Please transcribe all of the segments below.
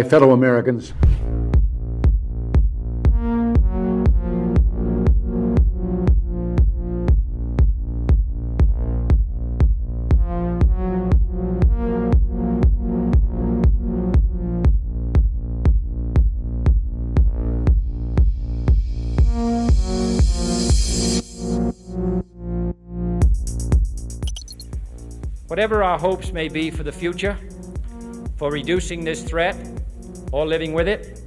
fellow Americans. Whatever our hopes may be for the future, for reducing this threat or living with it,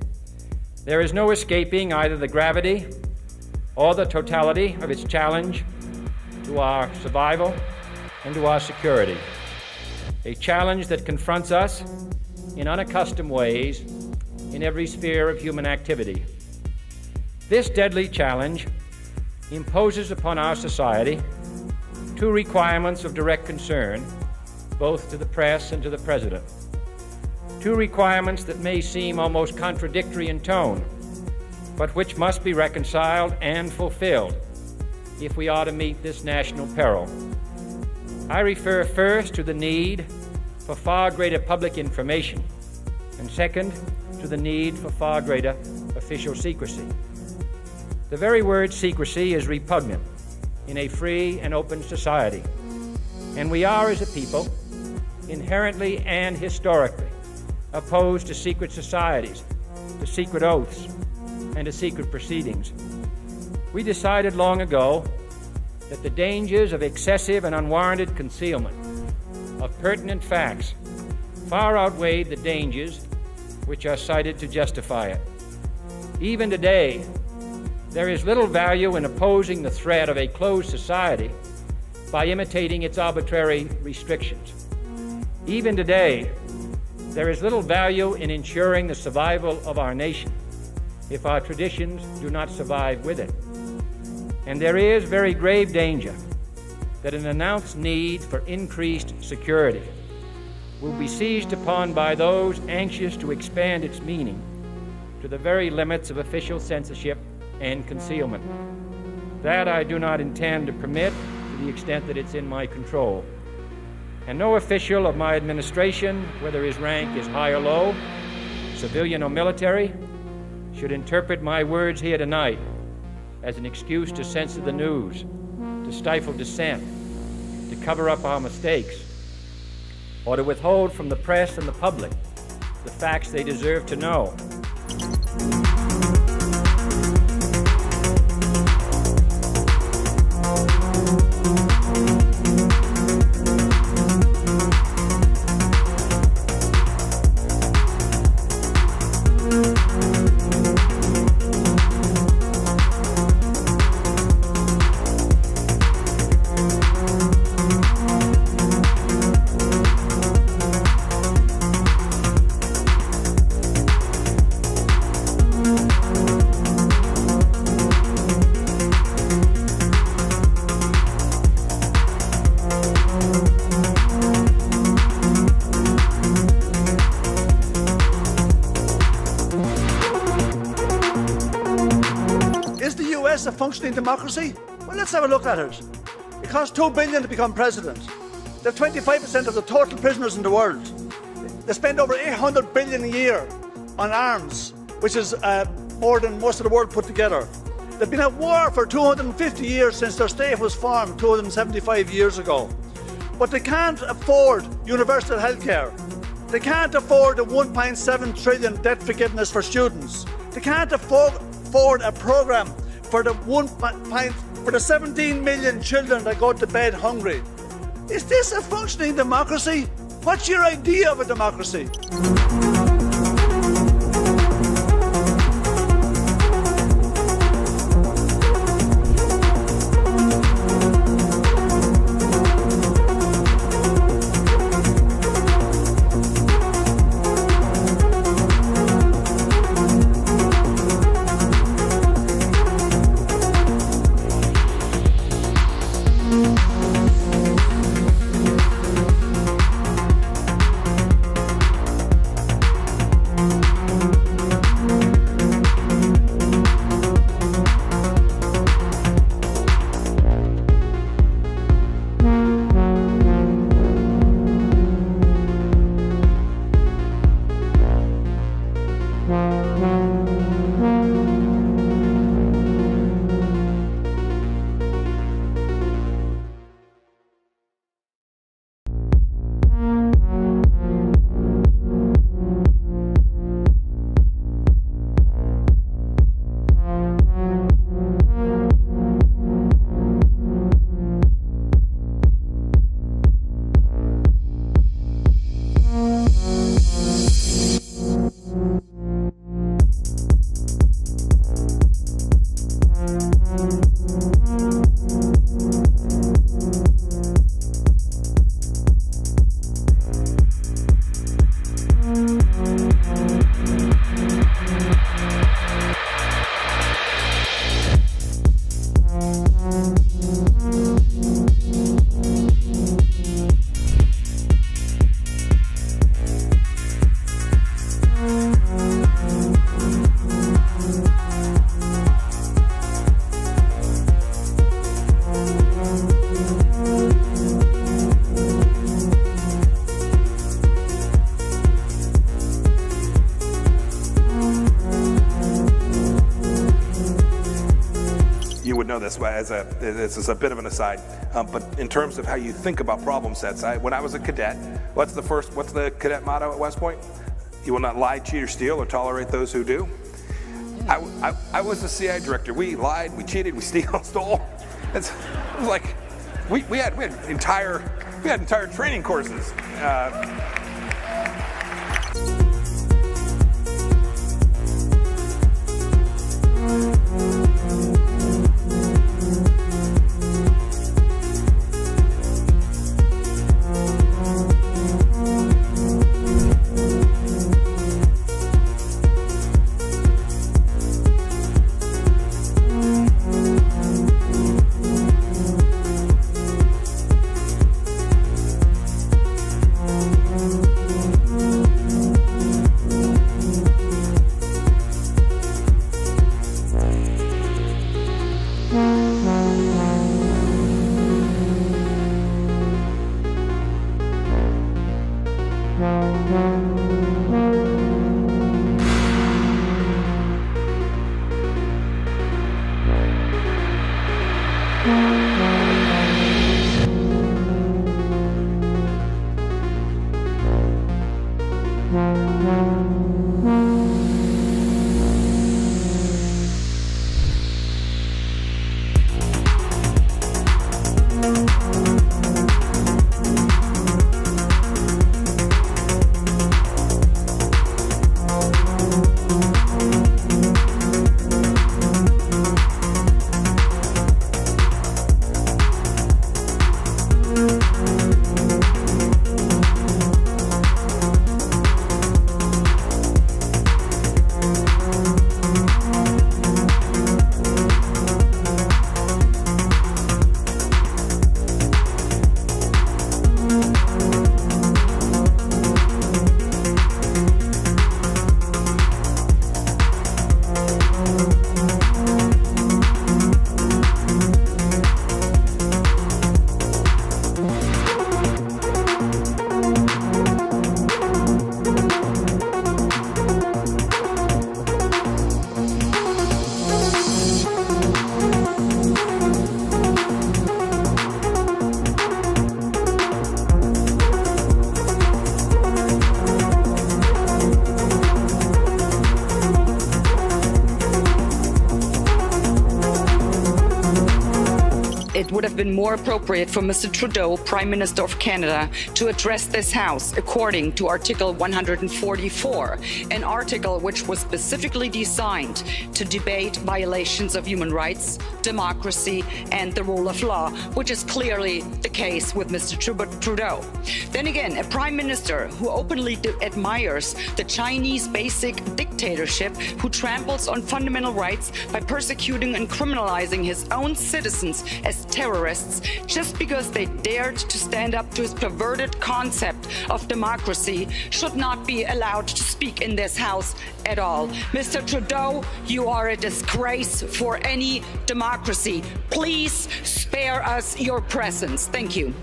there is no escaping either the gravity or the totality of its challenge to our survival and to our security. A challenge that confronts us in unaccustomed ways in every sphere of human activity. This deadly challenge imposes upon our society two requirements of direct concern, both to the press and to the President. Two requirements that may seem almost contradictory in tone, but which must be reconciled and fulfilled if we are to meet this national peril. I refer first to the need for far greater public information, and second, to the need for far greater official secrecy. The very word secrecy is repugnant in a free and open society, and we are, as a people, inherently and historically opposed to secret societies, to secret oaths, and to secret proceedings. We decided long ago that the dangers of excessive and unwarranted concealment of pertinent facts far outweighed the dangers which are cited to justify it. Even today, there is little value in opposing the threat of a closed society by imitating its arbitrary restrictions. Even today, there is little value in ensuring the survival of our nation if our traditions do not survive with it. And there is very grave danger that an announced need for increased security will be seized upon by those anxious to expand its meaning to the very limits of official censorship and concealment. That I do not intend to permit to the extent that it's in my control. And no official of my administration, whether his rank is high or low, civilian or military, should interpret my words here tonight as an excuse to censor the news, to stifle dissent, to cover up our mistakes, or to withhold from the press and the public the facts they deserve to know. A functioning democracy? Well, let's have a look at it. It costs $2 billion to become president. They have 25% of the total prisoners in the world. They spend over $800 billion a year on arms, which is more than most of the world put together. They've been at war for 250 years since their state was formed 275 years ago. But they can't afford universal health care. They can't afford the $1.7 trillion debt forgiveness for students. They can't afford a programme for the 17 million children that go to bed hungry. Is this a functioning democracy? What's your idea of a democracy? would know this this is a bit of an aside, but in terms of how you think about problem sets, when I was a cadet, what's the cadet motto at West Point? You will not lie, cheat, or steal, or tolerate those who do. I was the CI director. We lied, we cheated, we stole. It was like we had entire training courses. It would have been more appropriate for Mr. Trudeau, Prime Minister of Canada, to address this House according to Article 144, an article which was specifically designed to debate violations of human rights, democracy, and the rule of law, which is clearly the case with Mr. Trudeau. Then again, a Prime Minister who openly admires the Chinese basic dictatorship, who tramples on fundamental rights by persecuting and criminalizing his own citizens as terrorists just because they dared to stand up to his perverted concept of democracy, should not be allowed to speak in this House at all. Mr. Trudeau, you are a disgrace for any democracy. Please spare us your presence. Thank you.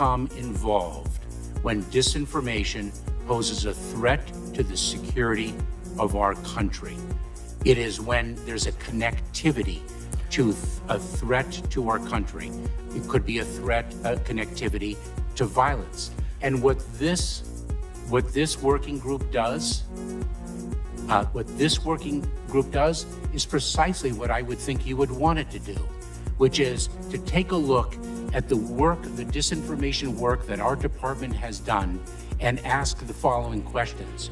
become involved when disinformation poses a threat to the security of our country. It is when there's a connectivity to a threat to our country. It could be a threat, a connectivity to violence. And what this working group does, is precisely what I would think you would want it to do, which is to take a look at the work, the disinformation work that our department has done and ask the following questions.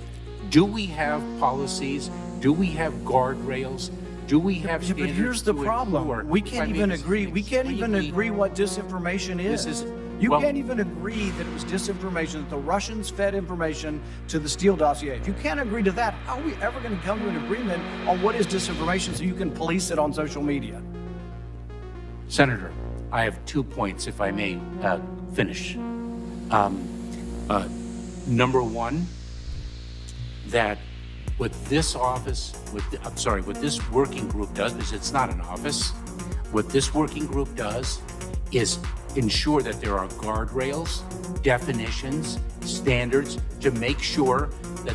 Do we have policies? Do we have guardrails? Do we have standards? But here's the problem. We can't even agree. We can't even agree what disinformation is. You can't even agree that it was disinformation, that the Russians fed information to the Steele dossier. If you can't agree to that, how are we ever going to come to an agreement on what is disinformation so you can police it on social media? Senator, I have 2 points, if I may finish. Number one, that what this office, what this working group does, because it's not an office, what this working group does is ensure that there are guardrails, definitions, standards to make sure that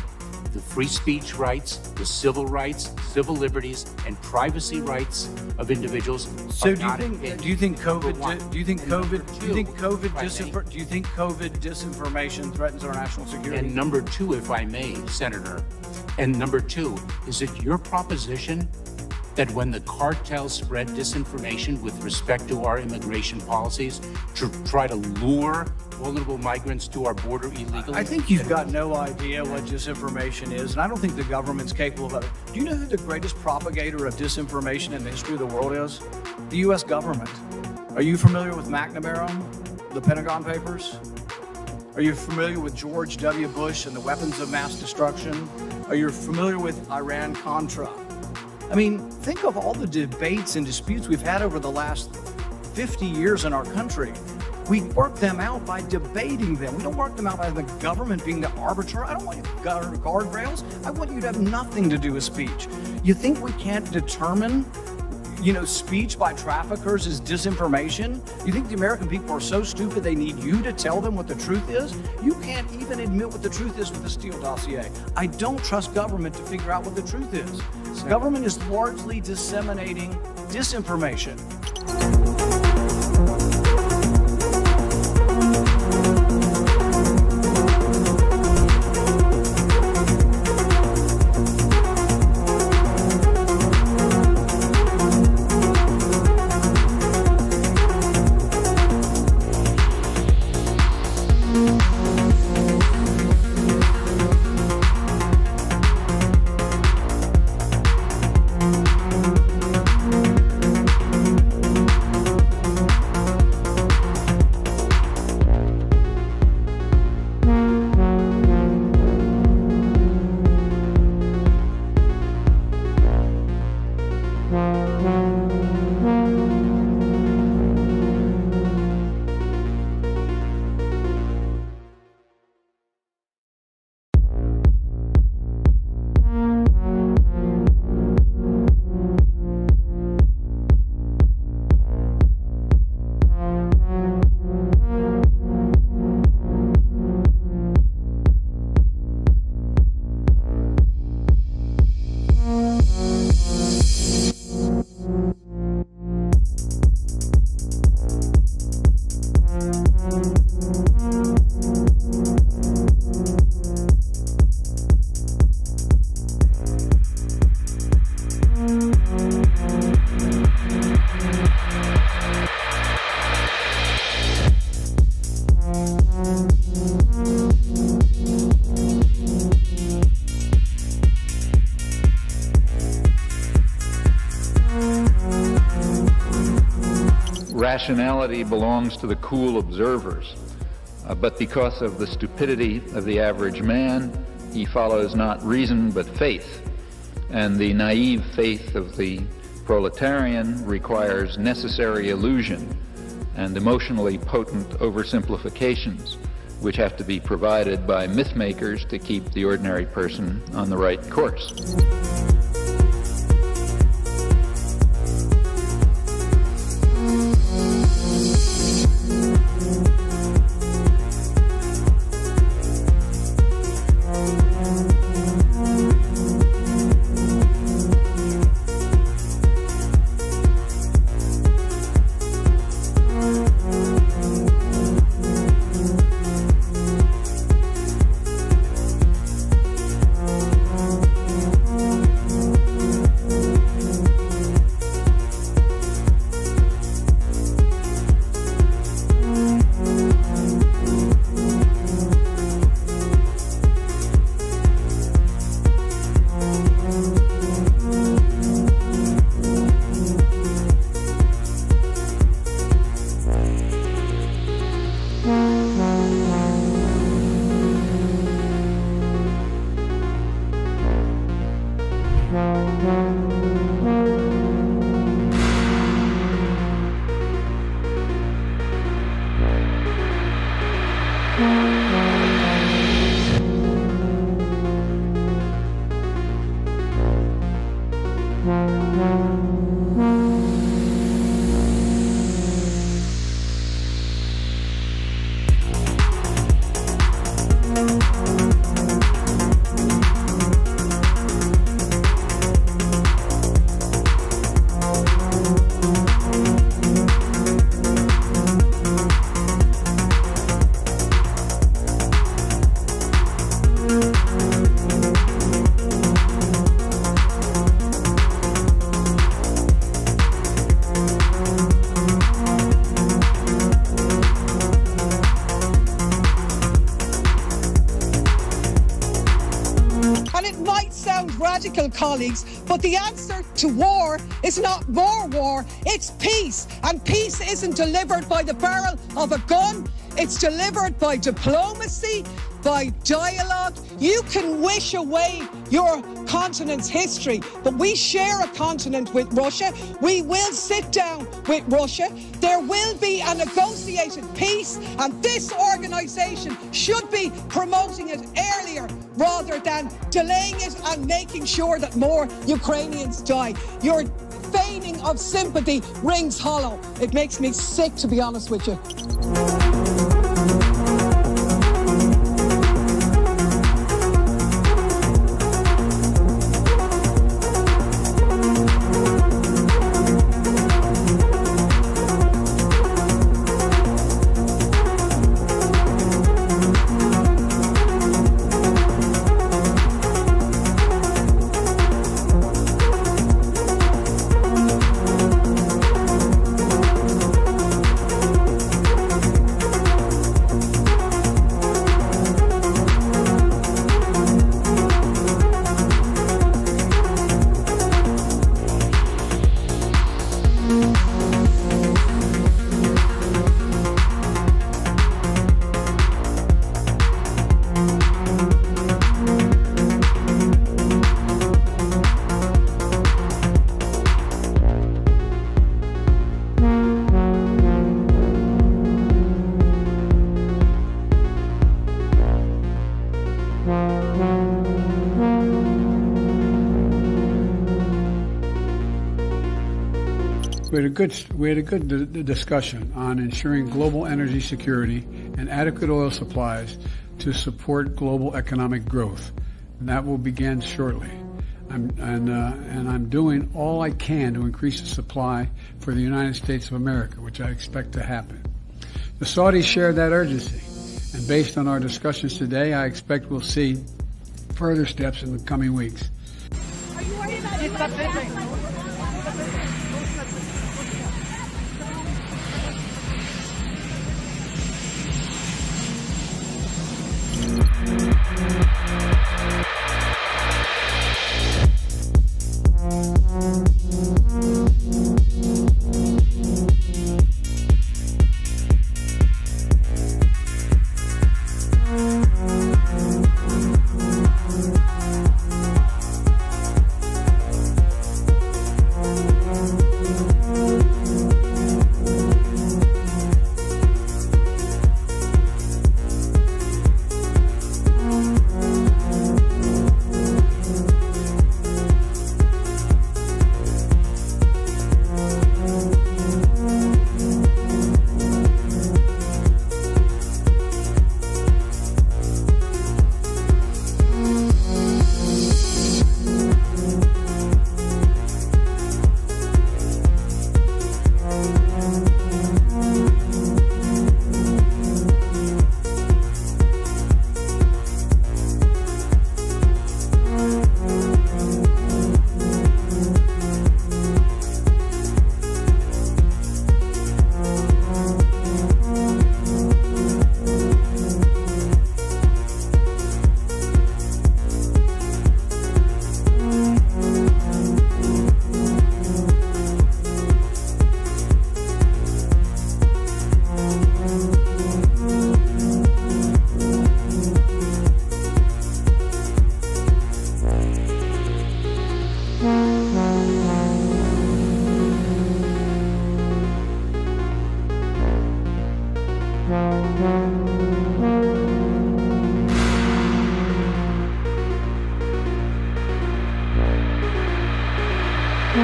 the free speech rights, the civil rights, civil liberties, and privacy rights of individuals. So do you think COVID disinformation threatens our national security? And number two, if I may, Senator, and number two, is it your proposition that when the cartels spread disinformation with respect to our immigration policies to try to lure vulnerable migrants to our border illegally? I think you've got no idea what disinformation is, and I don't think the government's capable of it. Do you know who the greatest propagator of disinformation in the history of the world is? The U.S. government. Are you familiar with McNamara, the Pentagon Papers? Are you familiar with George W. Bush and the weapons of mass destruction? Are you familiar with Iran-Contra? I mean, think of all the debates and disputes we've had over the last 50 years in our country. We work them out by debating them. We don't work them out by the government being the arbiter. I don't want you to guardrails. I want you to have nothing to do with speech. You think we can't determine, speech by traffickers is disinformation? You think the American people are so stupid they need you to tell them what the truth is? You can't even admit what the truth is with the Steele dossier. I don't trust government to figure out what the truth is. Government is largely disseminating disinformation. Rationality belongs to the cool observers, but because of the stupidity of the average man, he follows not reason but faith, and the naive faith of the proletarian requires necessary illusion and emotionally potent oversimplifications, which have to be provided by myth makers to keep the ordinary person on the right course. Colleagues, but the answer to war is not more war, it's peace. And peace isn't delivered by the barrel of a gun, it's delivered by diplomacy, by dialogue. You can wish away your continent's history, but we share a continent with Russia. We will sit down with Russia. There will be a negotiated peace, and this organisation should be promoting it earlier rather than delaying it and making sure that more Ukrainians die. Your feigning of sympathy rings hollow. It makes me sick, to be honest with you. We had a good discussion on ensuring global energy security and adequate oil supplies to support global economic growth, and that will begin shortly. I'm doing all I can to increase the supply for the United States of America, which I expect to happen. The Saudis share that urgency, and based on our discussions today, I expect we'll see further steps in the coming weeks. Are you worried about Well,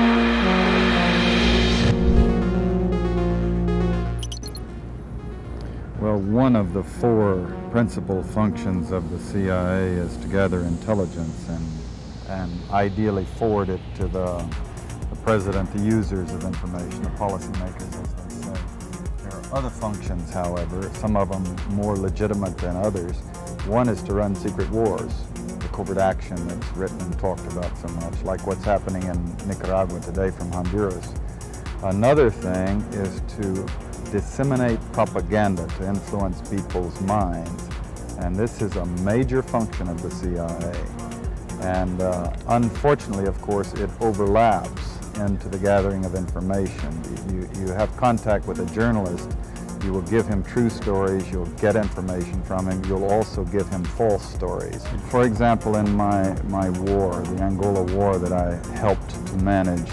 one of the four principal functions of the CIA is to gather intelligence and ideally forward it to the president, the users of information, the policymakers, as they say. There are other functions, however, some of them more legitimate than others. One is to run secret wars, the covert action that's written and talked about so much, like what's happening in Nicaragua today from Honduras. Another thing is to disseminate propaganda to influence people's minds. And this is a major function of the CIA. And unfortunately, of course, it overlaps into the gathering of information. You have contact with a journalist, you will give him true stories, you'll get information from him, you'll also give him false stories. For example, in my war, the Angola war that I helped to manage,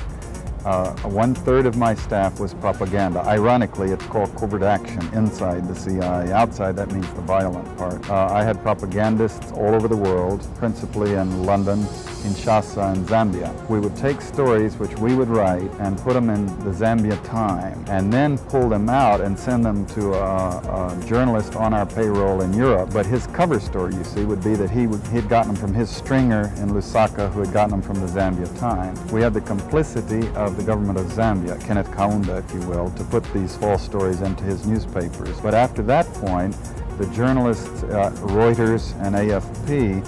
1/3 of my staff was propaganda. Ironically, it's called covert action inside the CIA. Outside, that means the violent part. I had propagandists all over the world, principally in London, Kinshasa, and Zambia. We would take stories which we would write and put them in the Zambia Time, and then pull them out and send them to a journalist on our payroll in Europe. But his cover story, you see, would be that he'd gotten them from his stringer in Lusaka, who had gotten them from the Zambia Time. We had the complicity of the government of Zambia, Kenneth Kaunda, if you will, to put these false stories into his newspapers. But after that point, the journalists, Reuters and AFP,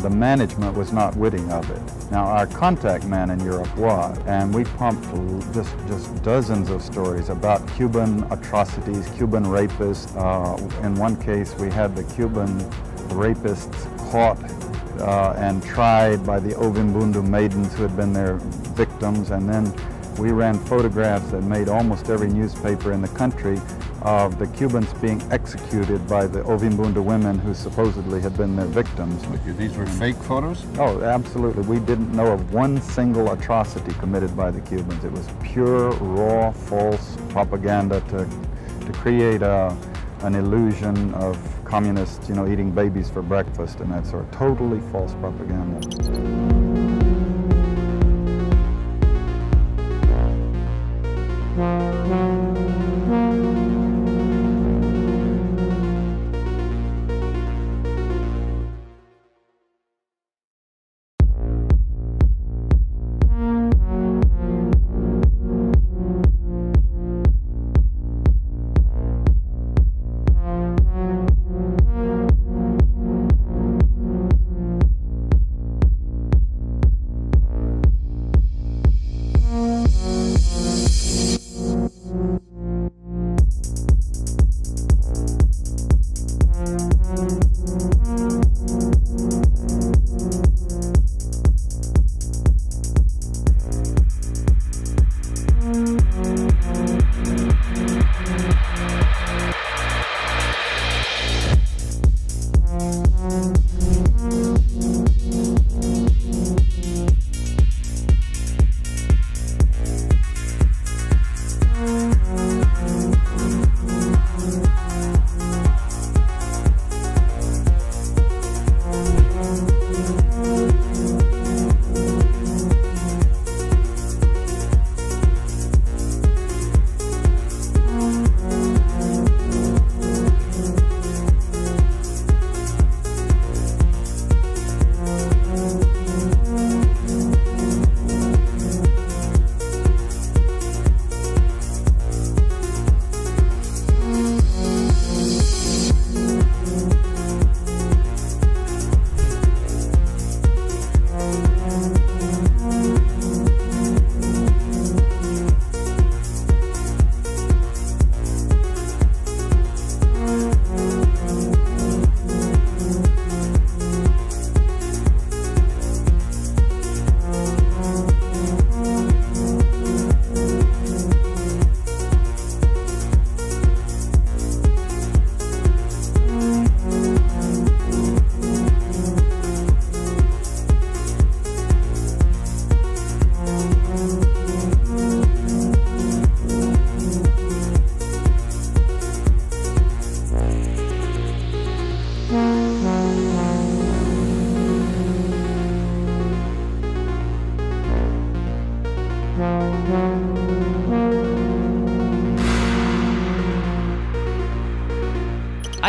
the management was not witting of it. Now, our contact man in Europe was, and we pumped just dozens of stories about Cuban atrocities, Cuban rapists. In one case, we had the Cuban rapists caught and tried by the Ovimbundu maidens who had been their victims, and then we ran photographs that made almost every newspaper in the country of the Cubans being executed by the Ovimbundu women who supposedly had been their victims. These were fake photos? Oh, absolutely. We didn't know of one single atrocity committed by the Cubans. It was pure, raw, false propaganda to create an illusion of communists, eating babies for breakfast and that sort. Totally false propaganda.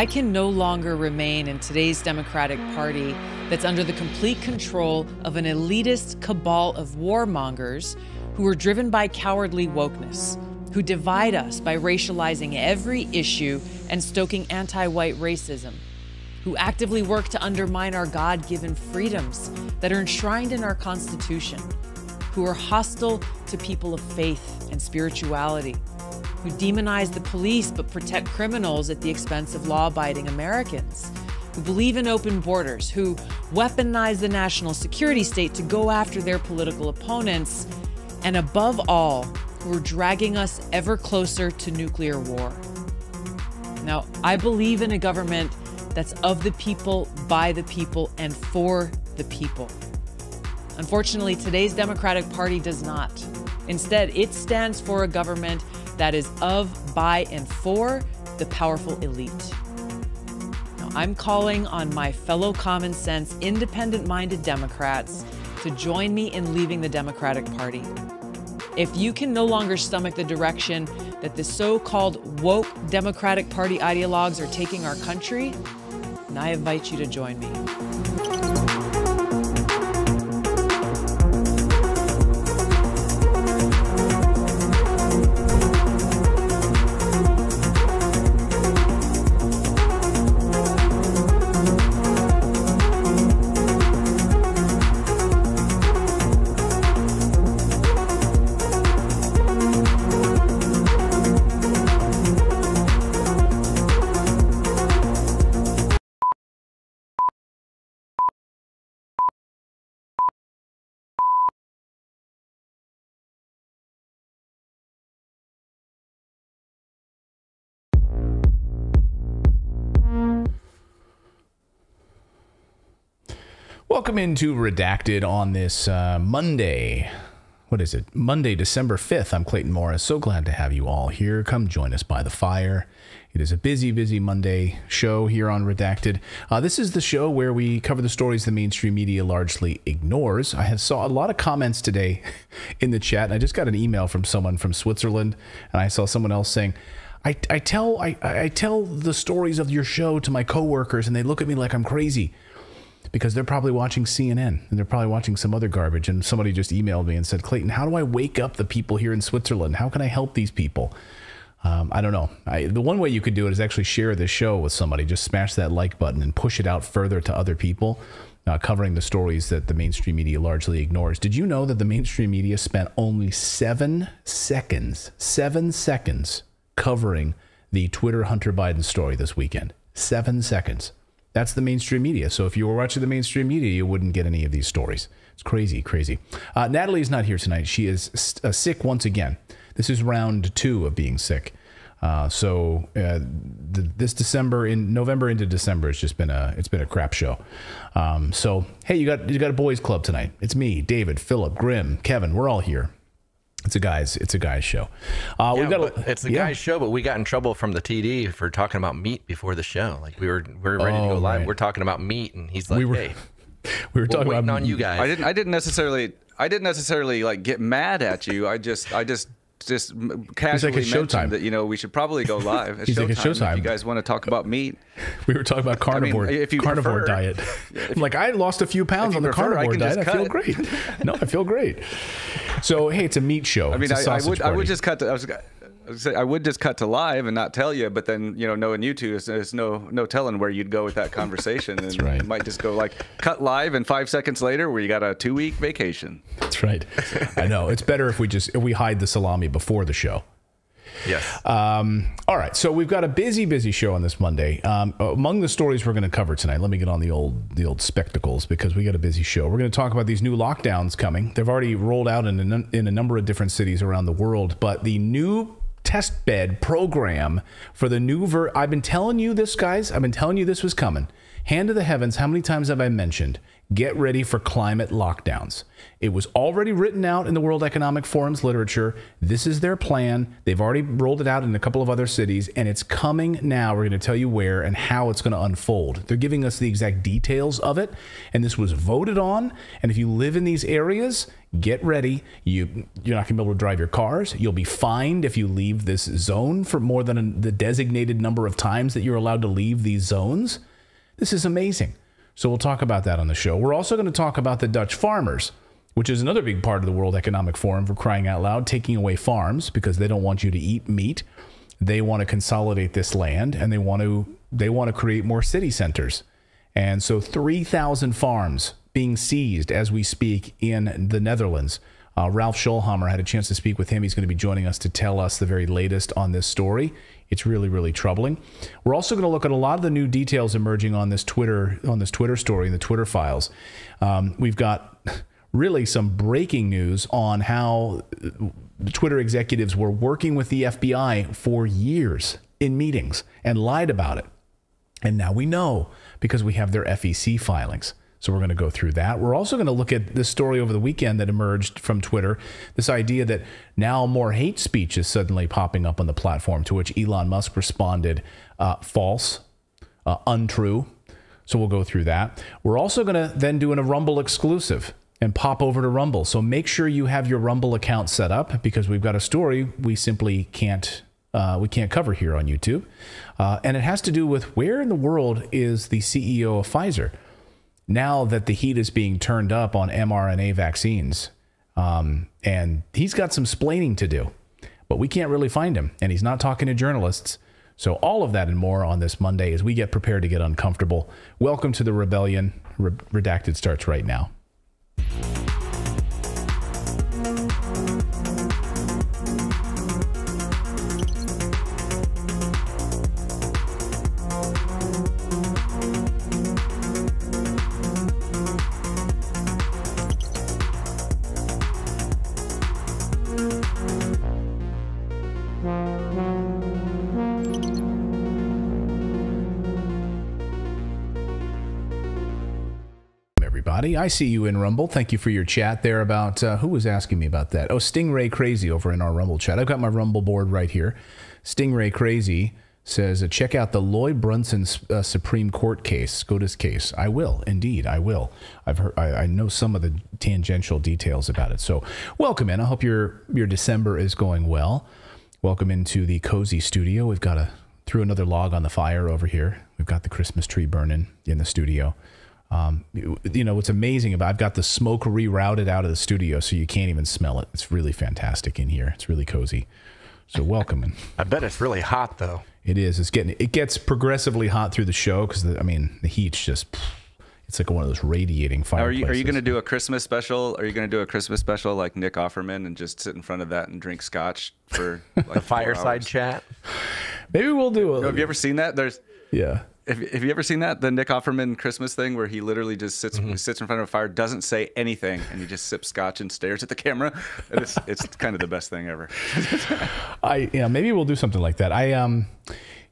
I can no longer remain in today's Democratic Party that's under the complete control of an elitist cabal of warmongers who are driven by cowardly wokeness, who divide us by racializing every issue and stoking anti-white racism, who actively work to undermine our God-given freedoms that are enshrined in our Constitution, who are hostile to people of faith and spirituality, who demonize the police but protect criminals at the expense of law-abiding Americans, who believe in open borders, who weaponize the national security state to go after their political opponents, and above all, who are dragging us ever closer to nuclear war. Now, I believe in a government that's of the people, by the people, and for the people. Unfortunately, today's Democratic Party does not. Instead, it stands for a government that is of, by, and for the powerful elite. Now, I'm calling on my fellow common sense, independent-minded Democrats to join me in leaving the Democratic Party. If you can no longer stomach the direction that the so-called woke Democratic Party ideologues are taking our country, then I invite you to join me. Welcome into Redacted on this Monday. What is it? Monday, December 5th. I'm Clayton Morris. So glad to have you all here. Come join us by the fire. It is a busy, busy Monday show here on Redacted. This is the show where we cover the stories the mainstream media largely ignores. I saw a lot of comments today in the chat. And I just got an email from someone from Switzerland, and I saw someone else saying, I tell the stories of your show to my coworkers, and they look at me like I'm crazy. Because they're probably watching CNN and they're probably watching some other garbage. And somebody just emailed me and said, Clayton, how do I wake up the people here in Switzerland? How can I help these people? I don't know. The one way you could do it is actually share this show with somebody. Just smash that like button and push it out further to other people, covering the stories that the mainstream media largely ignores. Did you know that the mainstream media spent only 7 seconds covering the Twitter Hunter Biden story this weekend? 7 seconds. That's the mainstream media. So if you were watching the mainstream media, you wouldn't get any of these stories. It's crazy, crazy. Natalie's not here tonight. She is sick once again. This is round 2 of being sick. This December, in November into December, it's been a crap show. So hey, you got a boys club tonight. It's me, David, Philip, Grim, Kevin. We're all here. It's a guy's show. It's a guy's show, but we got in trouble from the TD for talking about meat before the show. Like we're ready to go live. Right. We're talking about meat, and he's like, we were talking about on you guys. I didn't necessarily like get mad at you. I just casually mentioned that we should probably go live. It's showtime. If you guys want to talk about meat, we were talking about carnivore diet. I'm like, I lost a few pounds on the carnivore diet. I feel great. No, I feel great. So hey, it's a meat show. I mean, I would just cut to. I would just cut to live and not tell you, but then knowing you two, there's no telling where you'd go with that conversation. And That's right. It might just go like cut live, and 5 seconds later, where you got a 2-week vacation. That's right. I know it's better if we hide the salami before the show. Yes. All right. So we've got a busy show on this Monday. Among the stories we're going to cover tonight, let me get on the old spectacles because we got a busy show. We're going to talk about these new lockdowns coming. They've already rolled out in a number of different cities around the world, but the new test bed program for the new I've been telling you this, guys. I've been telling you this was coming. Hand to the heavens, how many times have I mentioned get ready for climate lockdowns. It was already written out in the World Economic Forum's literature. This is their plan. They've already rolled it out in a couple of other cities, and it's coming now. We're going to tell you where and how it's going to unfold. They're giving us the exact details of it, and this was voted on. And if you live in these areas, get ready. You're not going to be able to drive your cars. You'll be fined if you leave this zone for more than the designated number of times that you're allowed to leave these zones. This is amazing. So we'll talk about that on the show. We're also going to talk about the Dutch farmers, which is another big part of the World Economic Forum, for crying out loud, taking away farms because they don't want you to eat meat. They want to consolidate this land, and they want to create more city centers. And so 3,000 farms being seized as we speak in the Netherlands. Ralph Scholhammer, had a chance to speak with him. He's going to be joining us to tell us the very latest on this story. It's really, really troubling. We're also going to look at a lot of the new details emerging on this Twitter story, the Twitter files. We've got really some breaking news on how the Twitter executives were working with the FBI for years in meetings and lied about it. And now we know because we have their FEC filings. So we're going to go through that. We're also going to look at this story over the weekend that emerged from Twitter, this idea that now more hate speech is suddenly popping up on the platform, to which Elon Musk responded, false, untrue. So we'll go through that. We're also going to then do a Rumble exclusive and pop over to Rumble. So make sure you have your Rumble account set up, because we've got a story we simply can't cover here on YouTube. And it has to do with where in the world is the CEO of Pfizer now that the heat is being turned up on mRNA vaccines. And he's got some splaining to do, but we can't really find him, and he's not talking to journalists. So all of that and more on this Monday as we get prepared to get uncomfortable. Welcome to the rebellion. Redacted starts right now. I see you in Rumble. Thank you for your chat there about, who was asking me about that? Oh, Stingray Crazy over in our Rumble chat. I've got my Rumble board right here. Stingray Crazy says, check out the Lloyd Brunson Supreme Court case, SCOTUS case. I will, indeed, I will. I know some of the tangential details about it. So welcome in. I hope your December is going well. Welcome into the cozy studio. We've got threw another log on the fire over here. We've got the Christmas tree burning in the studio. You know, what's amazing about, I've got the smoke rerouted out of the studio so you can't even smell it. It's really fantastic in here. It's really cozy. So welcome. And I bet it's really hot though. It is. It gets progressively hot through the show because the heat's just, it's like one of those radiating fireplaces. Are you going to do a Christmas special? Are you going to do a Christmas special like Nick Offerman and just sit in front of that and drink scotch for like the fireside chat? Maybe we'll do it. Have you ever seen that? Yeah. Have you ever seen that, the Nick Offerman Christmas thing where he literally just sits in front of a fire, doesn't say anything, and he just sips scotch and stares at the camera? It's kind of the best thing ever. Maybe we'll do something like that.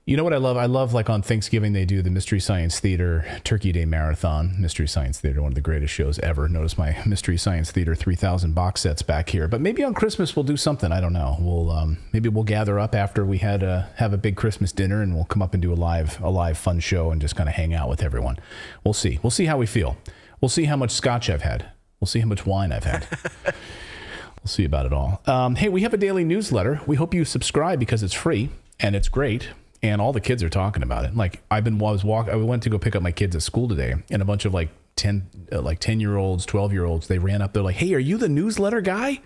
You know what I love? I love, like, on Thanksgiving they do the Mystery Science Theater Turkey Day Marathon. Mystery Science Theater, one of the greatest shows ever. Notice my Mystery Science Theater 3000 box sets back here. But maybe on Christmas we'll do something. I don't know. Maybe we'll gather up after we have a big Christmas dinner, and we'll come up and do a live fun show and just kind of hang out with everyone. We'll see. We'll see how we feel. We'll see how much scotch I've had. We'll see how much wine I've had. We'll see about it all. Hey, we have a daily newsletter. We hope you subscribe because it's free and it's great. And all the kids are talking about it. Like I went to go pick up my kids at school today, and a bunch of 10-year-olds, 12-year-olds, they ran up. They're like, "Hey, are you the newsletter guy?"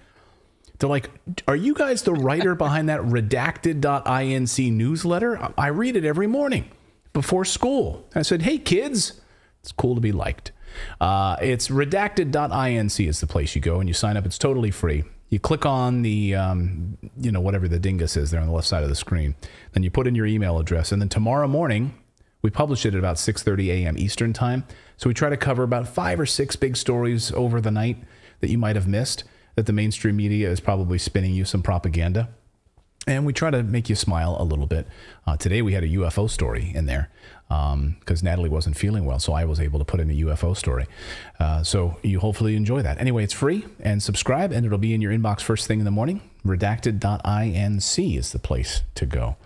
They're like, "Are you guys the writer behind that Redacted.inc newsletter? I read it every morning before school." And I said, "Hey, kids, it's cool to be liked." It's Redacted.inc is the place you go and you sign up. It's totally free. You click on the, whatever the dingus is there on the left side of the screen. Then you put in your email address. And then tomorrow morning, we publish it at about 6:30 a.m. Eastern time. So we try to cover about 5 or 6 big stories over the night that you might have missed, that the mainstream media is probably spinning you some propaganda. And we try to make you smile a little bit. Today we had a UFO story in there because Natalie wasn't feeling well, so I was able to put in a UFO story. So you hopefully enjoy that. Anyway, it's free, and subscribe, and it'll be in your inbox first thing in the morning. Redacted.inc is the place to go.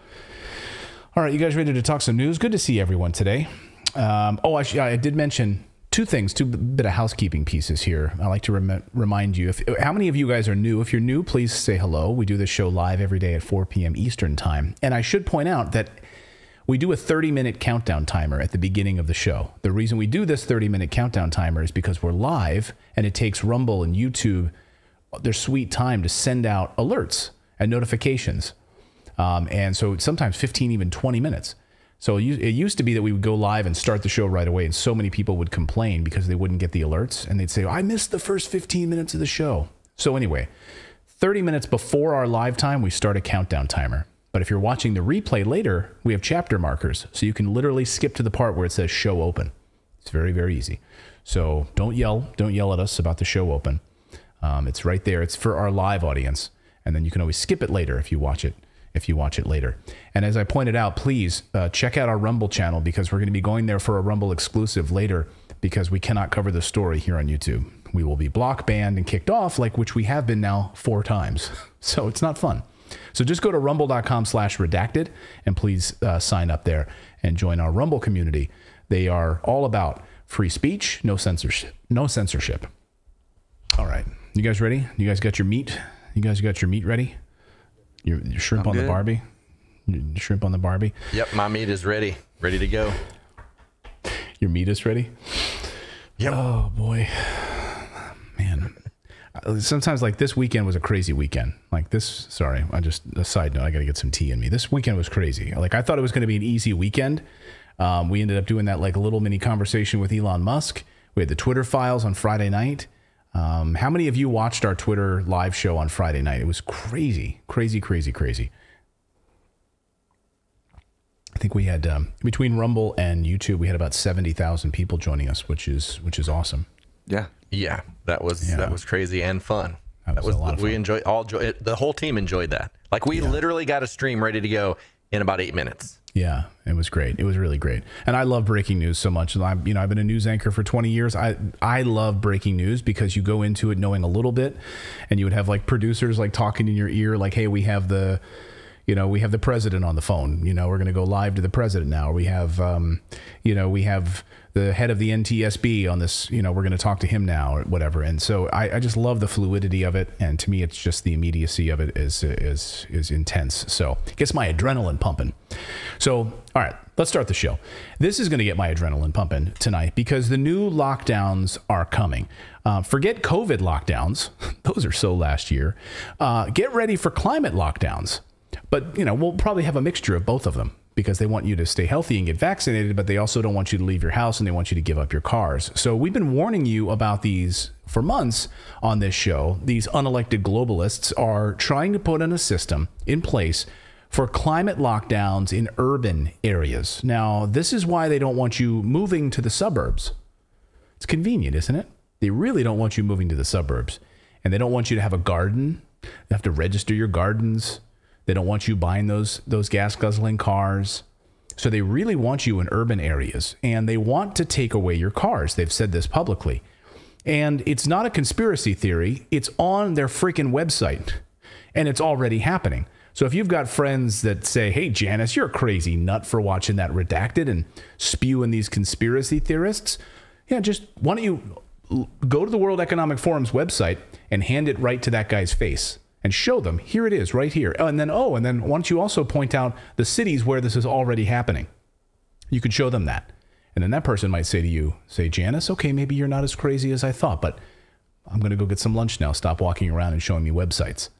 All right, you guys ready to talk some news? Good to see everyone today. I did mention two bit of housekeeping pieces here. I like to remind you, how many of you guys are new? If you're new, please say hello. We do this show live every day at 4 p.m. Eastern time. And I should point out that we do a 30-minute countdown timer at the beginning of the show. The reason we do this 30-minute countdown timer is because we're live, and it takes Rumble and YouTube their sweet time to send out alerts and notifications. And so sometimes 15, even 20 minutes. So it used to be that we would go live and start the show right away, and so many people would complain because they wouldn't get the alerts, and they'd say, I missed the first 15 minutes of the show. So anyway, 30 minutes before our live time, we start a countdown timer. But if you're watching the replay later, we have chapter markers, so you can literally skip to the part where it says show open. It's very, very easy. So don't yell at us about the show open. It's right there. It's for our live audience, and then you can always skip it later if you watch it later. And as I pointed out, please check out our Rumble channel, because we're going to be going there for a Rumble exclusive later, because we cannot cover the story here on YouTube. We will be block banned and kicked off, which we have been now 4 times. So it's not fun. So just go to rumble.com/redacted and please sign up there and join our Rumble community. They are all about free speech, no censorship. All right. You guys ready? You guys got your meat? You guys got your meat ready? Your shrimp on the Barbie? Your shrimp on the Barbie? Yep, my meat is ready. Ready to go. Your meat is ready? Yep. Oh, boy. Man. Sometimes, this weekend was a crazy weekend. A side note, I got to get some tea in me. This weekend was crazy. I thought it was going to be an easy weekend. We ended up doing that, little mini conversation with Elon Musk. We had the Twitter files on Friday night. How many of you watched our Twitter live show on Friday night? It was crazy, crazy, crazy, crazy. I think we had, between Rumble and YouTube, we had about 70,000 people joining us, which is awesome. Yeah. Yeah, that was crazy and fun. That was a lot of fun. We enjoyed the whole team enjoyed that. We literally got a stream ready to go in about 8 minutes. Yeah, it was great. It was really great. And I love breaking news so much. I've been a news anchor for 20 years. I love breaking news because you go into it knowing a little bit, and you would have producers talking in your ear, hey, we have the president on the phone. We're going to go live to the president now. We have we have the head of the NTSB on this, we're going to talk to him now or whatever. And so I just love the fluidity of it. And to me, it's just the immediacy of it is intense. So it gets my adrenaline pumping. So, all right, let's start the show. This is going to get my adrenaline pumping tonight because the new lockdowns are coming. Forget COVID lockdowns. Those are so last year. Get ready for climate lockdowns. But, we'll probably have a mixture of both of them, because they want you to stay healthy and get vaccinated, but they also don't want you to leave your house, and they want you to give up your cars. So we've been warning you about these for months on this show. These unelected globalists are trying to put in a system in place for climate lockdowns in urban areas. Now, this is why they don't want you moving to the suburbs. It's convenient, isn't it? They really don't want you moving to the suburbs. And they don't want you to have a garden. You have to register your gardens. They don't want you buying those gas-guzzling cars. So they really want you in urban areas, and they want to take away your cars. They've said this publicly. And it's not a conspiracy theory. It's on their freaking website, and it's already happening. So if you've got friends that say, hey, Janice, you're a crazy nut for watching that Redacted and spewing these conspiracy theorists, just why don't you go to the World Economic Forum's website and hand it right to that guy's face. And show them, here it is, right here. And then why don't you also point out the cities where this is already happening? You could show them that. And then that person might say to you, Janice, okay, maybe you're not as crazy as I thought, but I'm going to go get some lunch now. Stop walking around and showing me websites.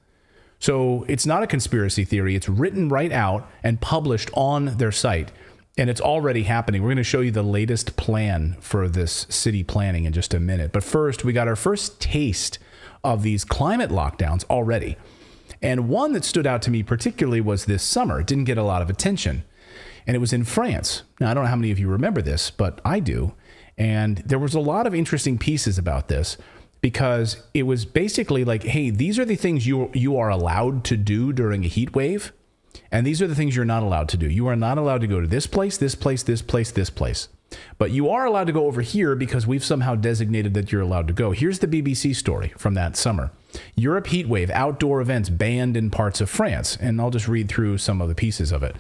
So it's not a conspiracy theory. It's written right out and published on their site. And it's already happening. We're going to show you the latest plan for this city planning in just a minute. But first, we got our first taste of these climate lockdowns already. And one that stood out to me particularly was this summer. It didn't get a lot of attention. And it was in France. Now, I don't know how many of you remember this, but I do. And there was a lot of interesting pieces about this because it was basically like, hey, these are the things you are allowed to do during a heat wave, and these are the things you're not allowed to do. You are not allowed to go to this place, this place, this place, this place. But you are allowed to go over here because we've somehow designated that you're allowed to go. Here's the BBC story from that summer. Europe heat wave, outdoor events banned in parts of France. And I'll just read through some of the pieces of it.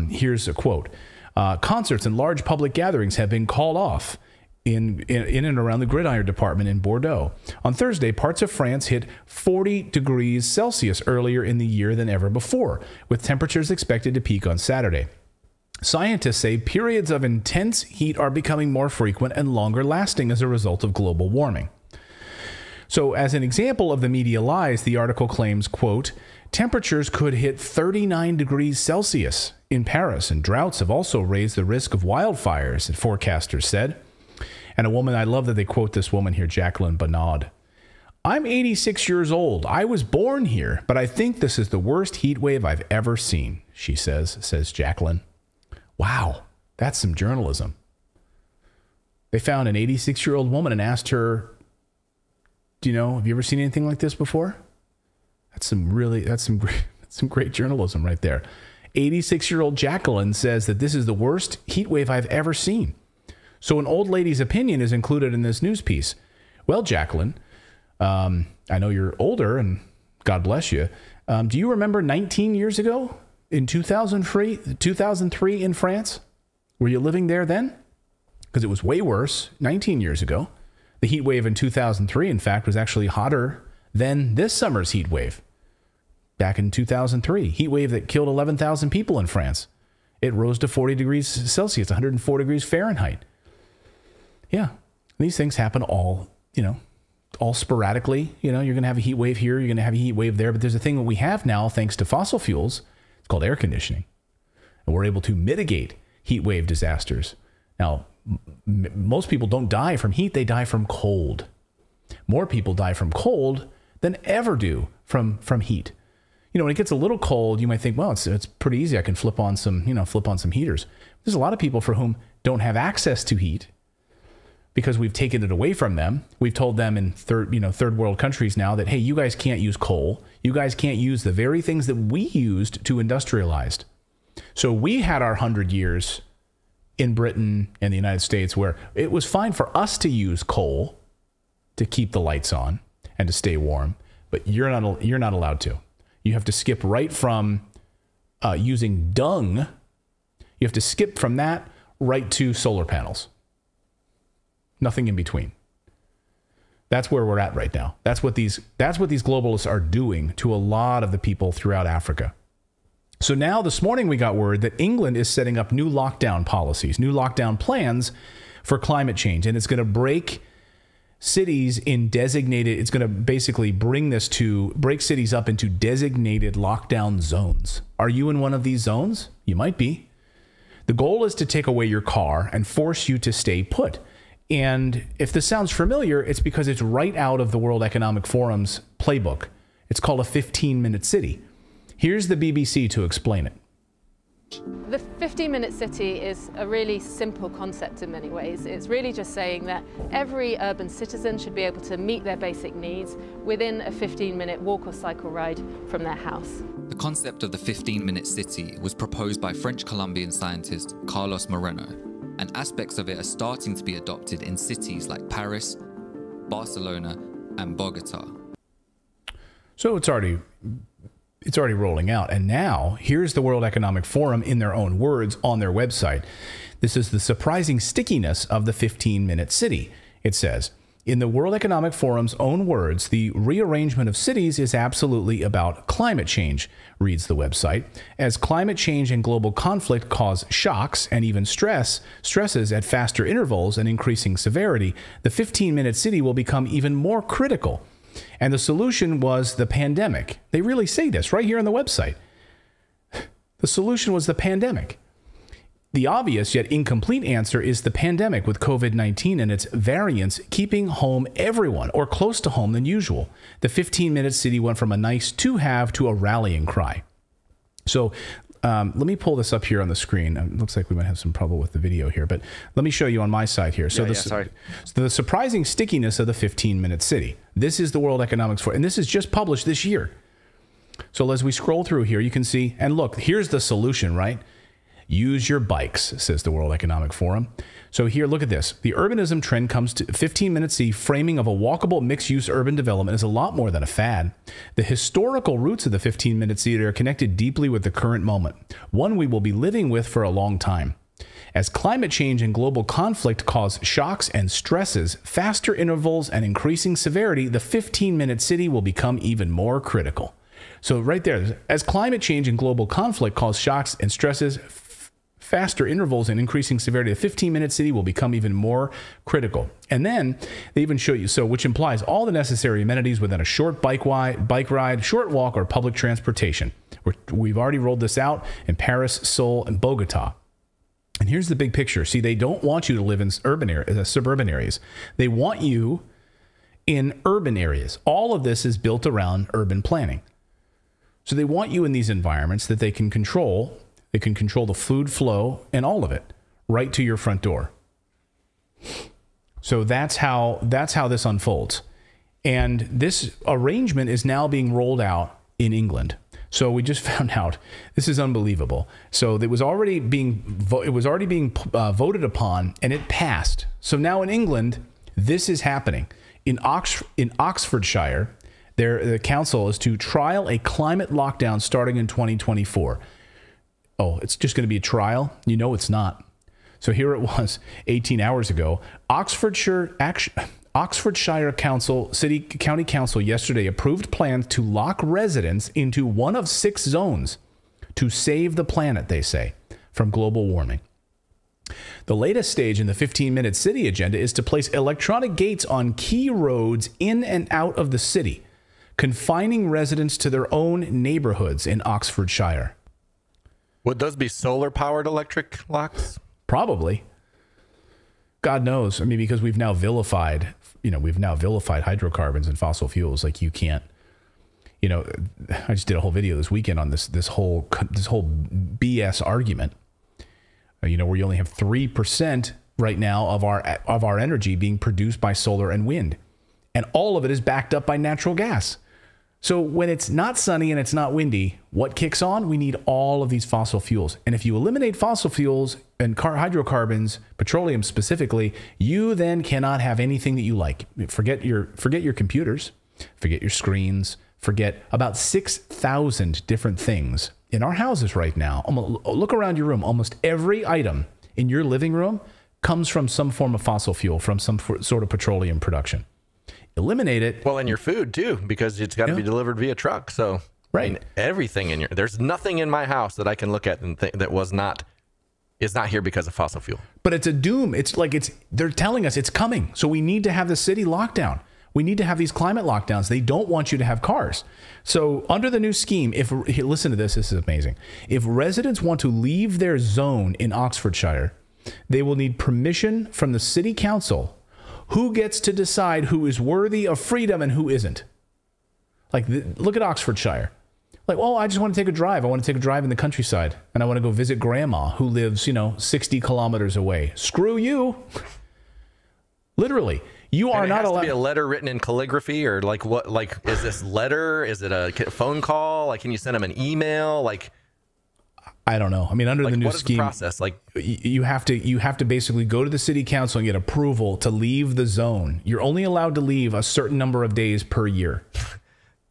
Here's a quote. Concerts and large public gatherings have been called off in and around the Gridiron department in Bordeaux. On Thursday, parts of France hit 40 degrees Celsius earlier in the year than ever before, with temperatures expected to peak on Saturday. Scientists say periods of intense heat are becoming more frequent and longer lasting as a result of global warming. So as an example of the media lies, the article claims, quote, temperatures could hit 39 degrees Celsius in Paris, and droughts have also raised the risk of wildfires, forecasters said. And a woman, I love that they quote this woman here, Jacqueline Bernard. I'm 86 years old. I was born here, but I think this is the worst heat wave I've ever seen, she says Jacqueline. Wow, that's some journalism. They found an 86-year-old woman and asked her, have you ever seen anything like this before? That's some great journalism right there. 86-year-old Jacqueline says that this is the worst heat wave I've ever seen. So an old lady's opinion is included in this news piece. Well, Jacqueline, I know you're older and God bless you. Do you remember 19 years ago? In 2003 in France? Were you living there then? Because it was way worse 19 years ago. The heat wave in 2003, in fact, was actually hotter than this summer's heat wave. Back in 2003, heat wave that killed 11,000 people in France. It rose to 40 degrees Celsius, 104 degrees Fahrenheit. Yeah, these things happen all sporadically. You're going to have a heat wave here, you're going to have a heat wave there, but there's a thing that we have now, thanks to fossil fuels. It's called air conditioning. And we're able to mitigate heat wave disasters. Now, most people don't die from heat, they die from cold. More people die from cold than ever do from heat. When it gets a little cold, you might think, well, it's pretty easy. I can flip on some heaters. There's a lot of people for whom don't have access to heat because we've taken it away from them. We've told them in third world countries now that, hey, you guys can't use coal. You guys can't use the very things that we used to industrialize. So we had our 100 years in Britain and the United States where it was fine for us to use coal to keep the lights on and to stay warm, but you're not allowed to. You have to skip right from using dung. You have to skip from that right to solar panels. Nothing in between. That's where we're at right now. That's what these globalists are doing to a lot of the people throughout Africa. So now this morning we got word that England is setting up new lockdown policies, new lockdown plans for climate change, and it's going to break cities in designated, it's going to basically break cities up into designated lockdown zones. Are you in one of these zones? You might be. The goal is to take away your car and force you to stay put. And if this sounds familiar, it's because it's right out of the World Economic Forum's playbook. It's called a 15-minute city. Here's the BBC to explain it. The 15-minute city is a really simple concept in many ways. It's really just saying that every urban citizen should be able to meet their basic needs within a 15-minute walk or cycle ride from their house. The concept of the 15-minute city was proposed by French Colombian scientist Carlos Moreno, and aspects of it are starting to be adopted in cities like Paris, Barcelona, and Bogota. So it's already rolling out. And now here's the World Economic Forum in their own words on their website. This is the surprising stickiness of the 15-minute city. It says, in the World Economic Forum's own words, the rearrangement of cities is absolutely about climate change, reads the website. As climate change and global conflict cause shocks and even stresses at faster intervals and increasing severity, the 15-minute city will become even more critical. And the solution was the pandemic. They really say this right here on the website. The solution was the pandemic. The obvious yet incomplete answer is the pandemic with COVID-19 and its variants keeping home everyone or close to home than usual. The 15-minute city went from a nice to have to a rallying cry. So let me pull this up here on the screen. It looks like we might have some trouble with the video here, but let me show you on my side here. So, so the surprising stickiness of the 15-minute city. This is the World Economic Forum, and this is just published this year. So as we scroll through here, you can see, and look, here's the solution, right? Use your bikes, says the World Economic Forum. So here, look at this. The urbanism trend comes to 15-minute city framing of a walkable mixed-use urban development is a lot more than a fad. The historical roots of the 15-minute city are connected deeply with the current moment, one we will be living with for a long time. As climate change and global conflict cause shocks and stresses, faster intervals, and increasing severity, the 15-minute city will become even more critical. So right there, as climate change and global conflict cause shocks and stresses, faster intervals and increasing severity, the 15-minute city will become even more critical. And then they even show you, so which implies all the necessary amenities within a short bike ride, short walk, or public transportation. We've already rolled this out in Paris, Seoul, and Bogota. And here's the big picture. See, they don't want you to live in suburban areas. They want you in urban areas. All of this is built around urban planning. So they want you in these environments that they can control. They can control the food flow and all of it right to your front door. So that's how this unfolds. And this arrangement is now being rolled out in England. So we just found out, this is unbelievable. So it was already being voted upon, and it passed. So now in England, this is happening. In Oxfordshire, the council is to trial a climate lockdown starting in 2024. Oh, it's just going to be a trial? You know it's not. So here it was 18 hours ago. Oxfordshire County Council yesterday approved plans to lock residents into one of 6 zones to save the planet, they say, from global warming. The latest stage in the 15-minute city agenda is to place electronic gates on key roads in and out of the city, confining residents to their own neighborhoods in Oxfordshire. Would those be solar-powered electric locks? Probably. God knows. I mean, because we've now vilified hydrocarbons and fossil fuels. Like, you can't, I just did a whole video this weekend on this whole BS argument. Where you only have 3% right now of our energy being produced by solar and wind, and all of it is backed up by natural gas. So when it's not sunny and it's not windy, what kicks on? We need all of these fossil fuels. And if you eliminate fossil fuels and hydrocarbons, petroleum specifically, you then cannot have anything that you like. Forget your computers, forget your screens, forget about 6,000 different things in our houses right now. Look around your room. Almost every item in your living room comes from some form of fossil fuel, from some sort of petroleum production. Eliminate it. Well, and your food too, because it's got to be delivered via truck. So right, everything there's nothing in my house that I can look at and think that is not here because of fossil fuel. But it's a doom. They're telling us it's coming. So we need to have the city lockdown. We need to have these climate lockdowns. They don't want you to have cars. So under the new scheme, listen to this. This is amazing. If residents want to leave their zone in Oxfordshire, they will need permission from the city council, who gets to decide who is worthy of freedom and who isn't. Like, look at Oxfordshire. Like, well, I just want to take a drive. I want to take a drive in the countryside, and I want to go visit grandma who lives, 60 kilometers away. Screw you. Literally. You are not allowed. It has to be a letter written in calligraphy, or like what? Like, is this letter? Is it a phone call? Like, can you send them an email? Like, I don't know. I mean, under the new scheme, what is the process? Like, you have to basically go to the city council and get approval to leave the zone. You're only allowed to leave a certain number of days per year.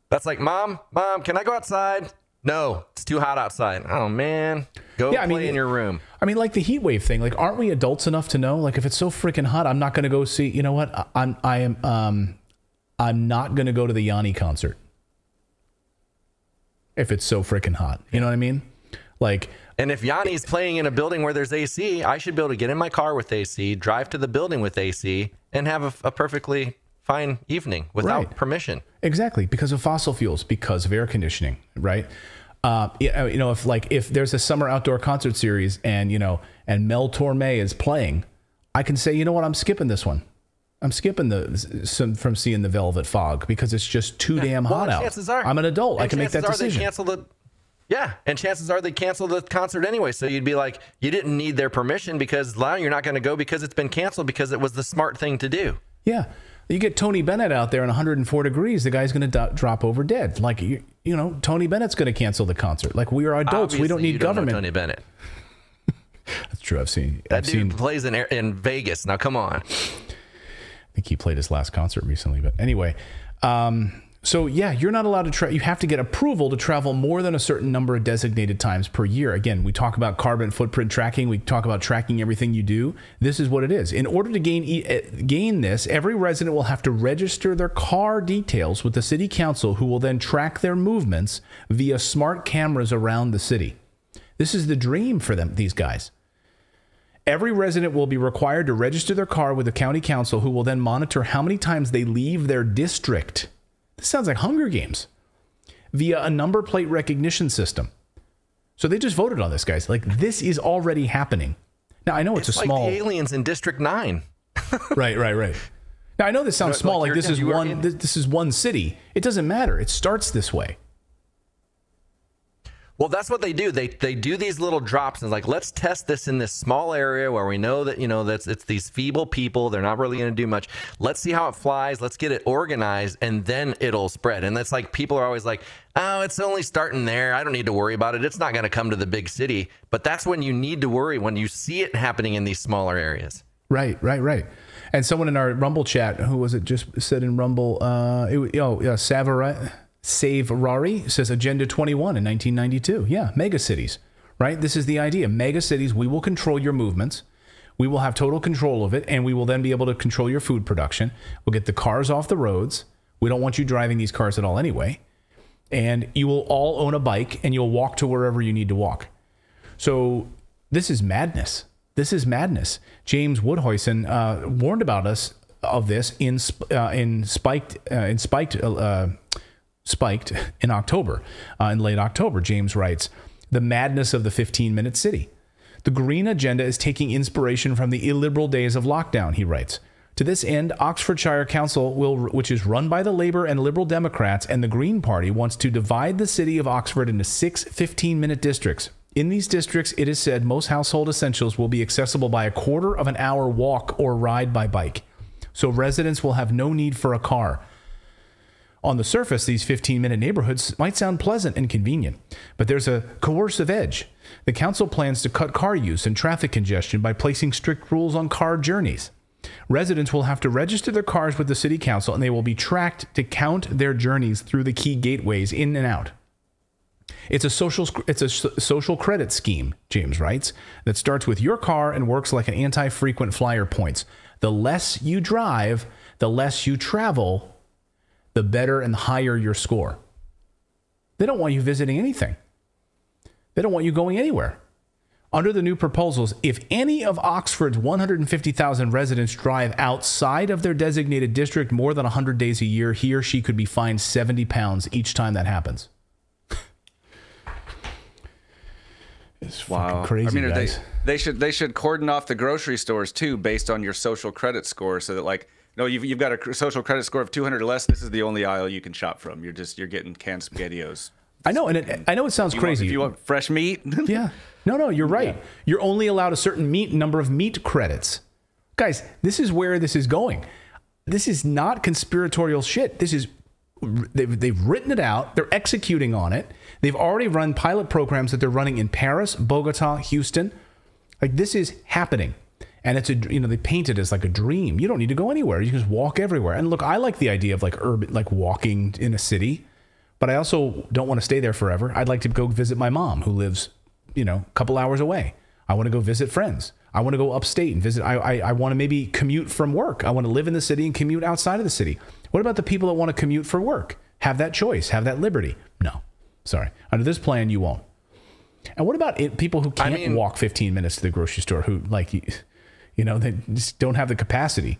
That's like, Mom, can I go outside? No, it's too hot outside. Oh man, play in your room. I mean, like the heat wave thing. Like, aren't we adults enough to know? Like, if it's so freaking hot, I'm not going to go see. You know what? I'm not going to go to the Yanni concert if it's so freaking hot. You know what I mean? Like, and if Yanni's playing in a building where there's AC, I should be able to get in my car with AC, drive to the building with AC, and have a perfectly fine evening without permission. Exactly, because of fossil fuels, because of air conditioning, right? If there's a summer outdoor concert series and Mel Torme is playing, I can say, you know what, I'm skipping this one. I'm skipping from seeing the Velvet Fog because it's just too damn hot out. I'm an adult. I can make that decision. Yeah, and chances are they cancel the concert anyway. So you'd be like, you didn't need their permission because now you're not going to go because it's been canceled because it was the smart thing to do. Yeah. You get Tony Bennett out there in 104 degrees, the guy's going to drop over dead. Like, you know, Tony Bennett's going to cancel the concert. Like, we are adults. Obviously, we don't need government. Tony Bennett. That's true. I've seen plays in Vegas. Now, come on. I think he played his last concert recently. But anyway, so yeah, you're not allowed to you have to get approval to travel more than a certain number of designated times per year. Again, we talk about carbon footprint tracking. We talk about tracking everything you do. This is what it is. In order to gain this, every resident will have to register their car details with the city council, who will then track their movements via smart cameras around the city. This is the dream for these guys. Every resident will be required to register their car with the county council, who will then monitor how many times they leave their district. This sounds like Hunger Games, via a number plate recognition system. So they just voted on this, guys. Like, this is already happening. Now, I know it's a like small... the aliens in District 9. Right. Now, I know this sounds small, like this is one city. It doesn't matter. It starts this way. Well, that's what they do. They do these little drops and like, let's test this in this small area where we know that, it's these feeble people. They're not really going to do much. Let's see how it flies. Let's get it organized, and then it'll spread. And that's like, people are always like, oh, it's only starting there. I don't need to worry about it. It's not going to come to the big city. But that's when you need to worry, when you see it happening in these smaller areas. Right. And someone in our Rumble chat, who was it, just said in Rumble, Save Rari says Agenda 21 in 1992. Yeah, mega cities, right? This is the idea. Mega cities, we will control your movements. We will have total control of it, and we will then be able to control your food production. We'll get the cars off the roads. We don't want you driving these cars at all anyway. And you will all own a bike, and you'll walk to wherever you need to walk. So this is madness. This is madness. James Woodhoyson warned about us of this in Spiked in October. In late October, James writes, "The madness of the 15-minute city. The green agenda is taking inspiration from the illiberal days of lockdown," he writes. To this end, Oxfordshire Council, which is run by the Labour and Liberal Democrats and the Green Party, wants to divide the city of Oxford into 6 15-minute districts. In these districts, it is said most household essentials will be accessible by a quarter of an hour walk or ride by bike. So residents will have no need for a car. On the surface, these 15-minute neighborhoods might sound pleasant and convenient, but there's a coercive edge. The council plans to cut car use and traffic congestion by placing strict rules on car journeys. Residents will have to register their cars with the city council, and they will be tracked to count their journeys through the key gateways in and out. It's a social credit scheme, James writes, that starts with your car and works like an anti-frequent flyer points. The less you drive, the less you travel, the better and higher your score. They don't want you visiting anything. They don't want you going anywhere. Under the new proposals, if any of Oxford's 150,000 residents drive outside of their designated district more than 100 days a year, he or she could be fined £70 each time that happens. It's fucking crazy, guys. They should cordon off the grocery stores too, based on your social credit score, so that like, no, you've got a social credit score of 200 or less. This is the only aisle you can shop from. You're getting canned SpaghettiOs. I know, and I know it sounds crazy. If you want fresh meat, yeah, no, you're right. Yeah. You're only allowed a certain number of meat credits, guys. This is where this is going. This is not conspiratorial shit. This is they've written it out. They're executing on it. They've already run pilot programs that they're running in Paris, Bogota, Houston. Like, this is happening. And it's they paint it as like a dream. You don't need to go anywhere. You can just walk everywhere. And look, I like the idea of like urban, like walking in a city, but I also don't want to stay there forever. I'd like to go visit my mom, who lives, a couple hours away. I want to go visit friends. I want to go upstate and visit. I want to maybe commute from work. I want to live in the city and commute outside of the city. What about the people that want to commute for work? Have that choice, have that liberty. No, sorry. Under this plan, you won't. And what about people who can't walk 15 minutes to the grocery store, who they just don't have the capacity?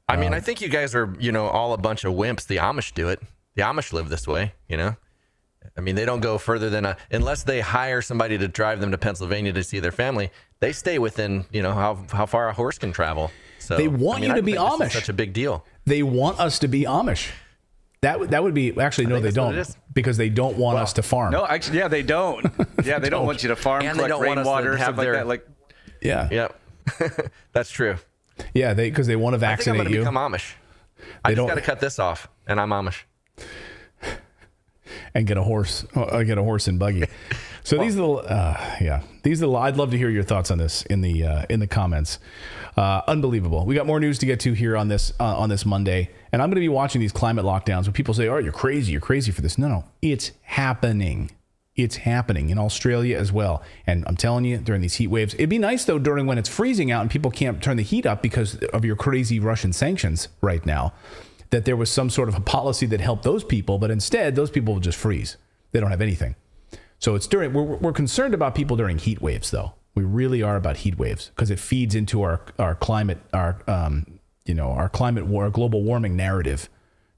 I mean, I think you guys are, all a bunch of wimps. The Amish do it. The Amish live this way, I mean, they don't go further than unless they hire somebody to drive them to Pennsylvania to see their family. They stay within, how far a horse can travel. So they want you to be Amish. Such a big deal. They want us to be Amish. That would be actually no, they don't, because they don't want us to farm. No, actually, yeah, they don't. Yeah, they don't want you to farm, and collect rainwater, stuff like that. Like, yeah, that's true. Yeah, because they want to vaccinate I think I'm gonna become Amish. I just got to cut this off, and I'm Amish. And get a horse, and buggy. So these are these are. I'd love to hear your thoughts on this in the comments. Unbelievable. We got more news to get to here on this Monday, and I'm going to be watching these climate lockdowns. When people say, "Oh, you're crazy for this," no, it's happening. It's happening in Australia as well. And I'm telling you, during these heat waves, it'd be nice though during when it's freezing out and people can't turn the heat up because of your crazy Russian sanctions right now, that there was some sort of a policy that helped those people, but instead those people will just freeze. They don't have anything. So it's we're concerned about people during heat waves though. We really are about heat waves because it feeds into our climate, our climate war, global warming narrative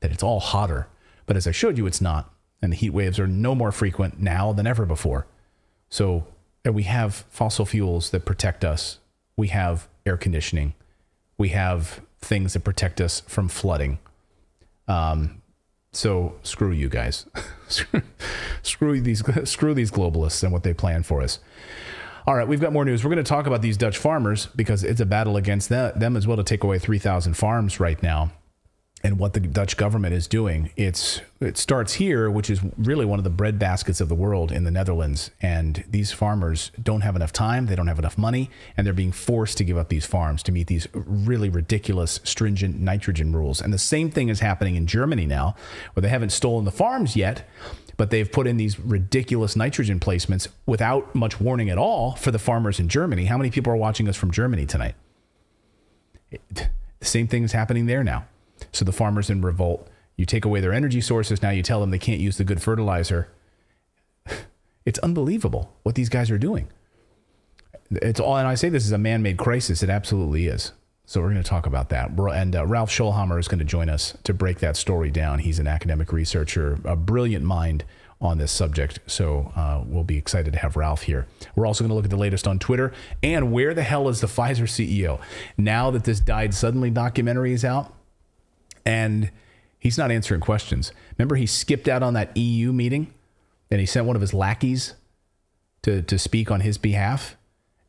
that it's all hotter. But as I showed you, it's not. And the heat waves are no more frequent now than ever before. So we have fossil fuels that protect us. We have air conditioning. We have things that protect us from flooding. So screw you guys. screw these globalists and what they plan for us. All right, we've got more news. We're going to talk about these Dutch farmers because it's a battle against them as well to take away 3,000 farms right now. And what the Dutch government is doing, it starts here, which is really one of the bread baskets of the world in the Netherlands. And these farmers don't have enough time, they don't have enough money, and they're being forced to give up these farms to meet these really ridiculous, stringent nitrogen rules. And the same thing is happening in Germany now, where they haven't stolen the farms yet, but they've put in these ridiculous nitrogen placements without much warning at all for the farmers in Germany. How many people are watching us from Germany tonight? The same thing is happening there now. So the farmers in revolt, you take away their energy sources. Now you tell them they can't use the good fertilizer. It's unbelievable what these guys are doing. It's all, and I say this is a man-made crisis. It absolutely is. So we're going to talk about that. And Ralph Scholhammer is going to join us to break that story down. He's an academic researcher, a brilliant mind on this subject. So we'll be excited to have Ralph here. We're also going to look at the latest on Twitter. And where the hell is the Pfizer CEO? Now that this Died Suddenly documentary is out, and he's not answering questions. Remember, he skipped out on that EU meeting and he sent one of his lackeys to speak on his behalf.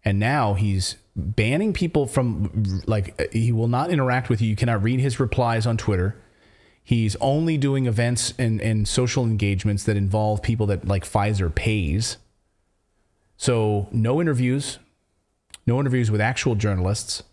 And now he's banning people from, like, he will not interact with you. You cannot read his replies on Twitter. He's only doing events and social engagements that involve people that, like, Pfizer pays. So no interviews with actual journalists.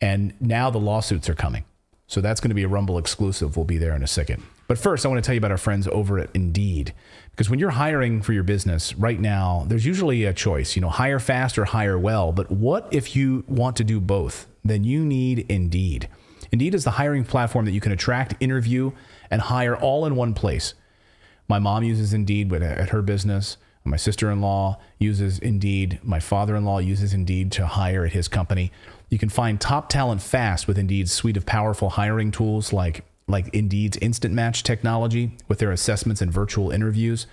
And now the lawsuits are coming. So that's going to be a Rumble exclusive. We'll be there in a second. But first, I want to tell you about our friends over at Indeed. Because when you're hiring for your business right now, there's usually a choice, hire fast or hire well. But what if you want to do both? Then you need Indeed. Indeed is the hiring platform that you can attract, interview, and hire all in one place. My mom uses Indeed at her business. My sister-in-law uses Indeed. My father-in-law uses Indeed to hire at his company. You can find top talent fast with Indeed's suite of powerful hiring tools like Indeed's Instant Match technology with their assessments and virtual interviews.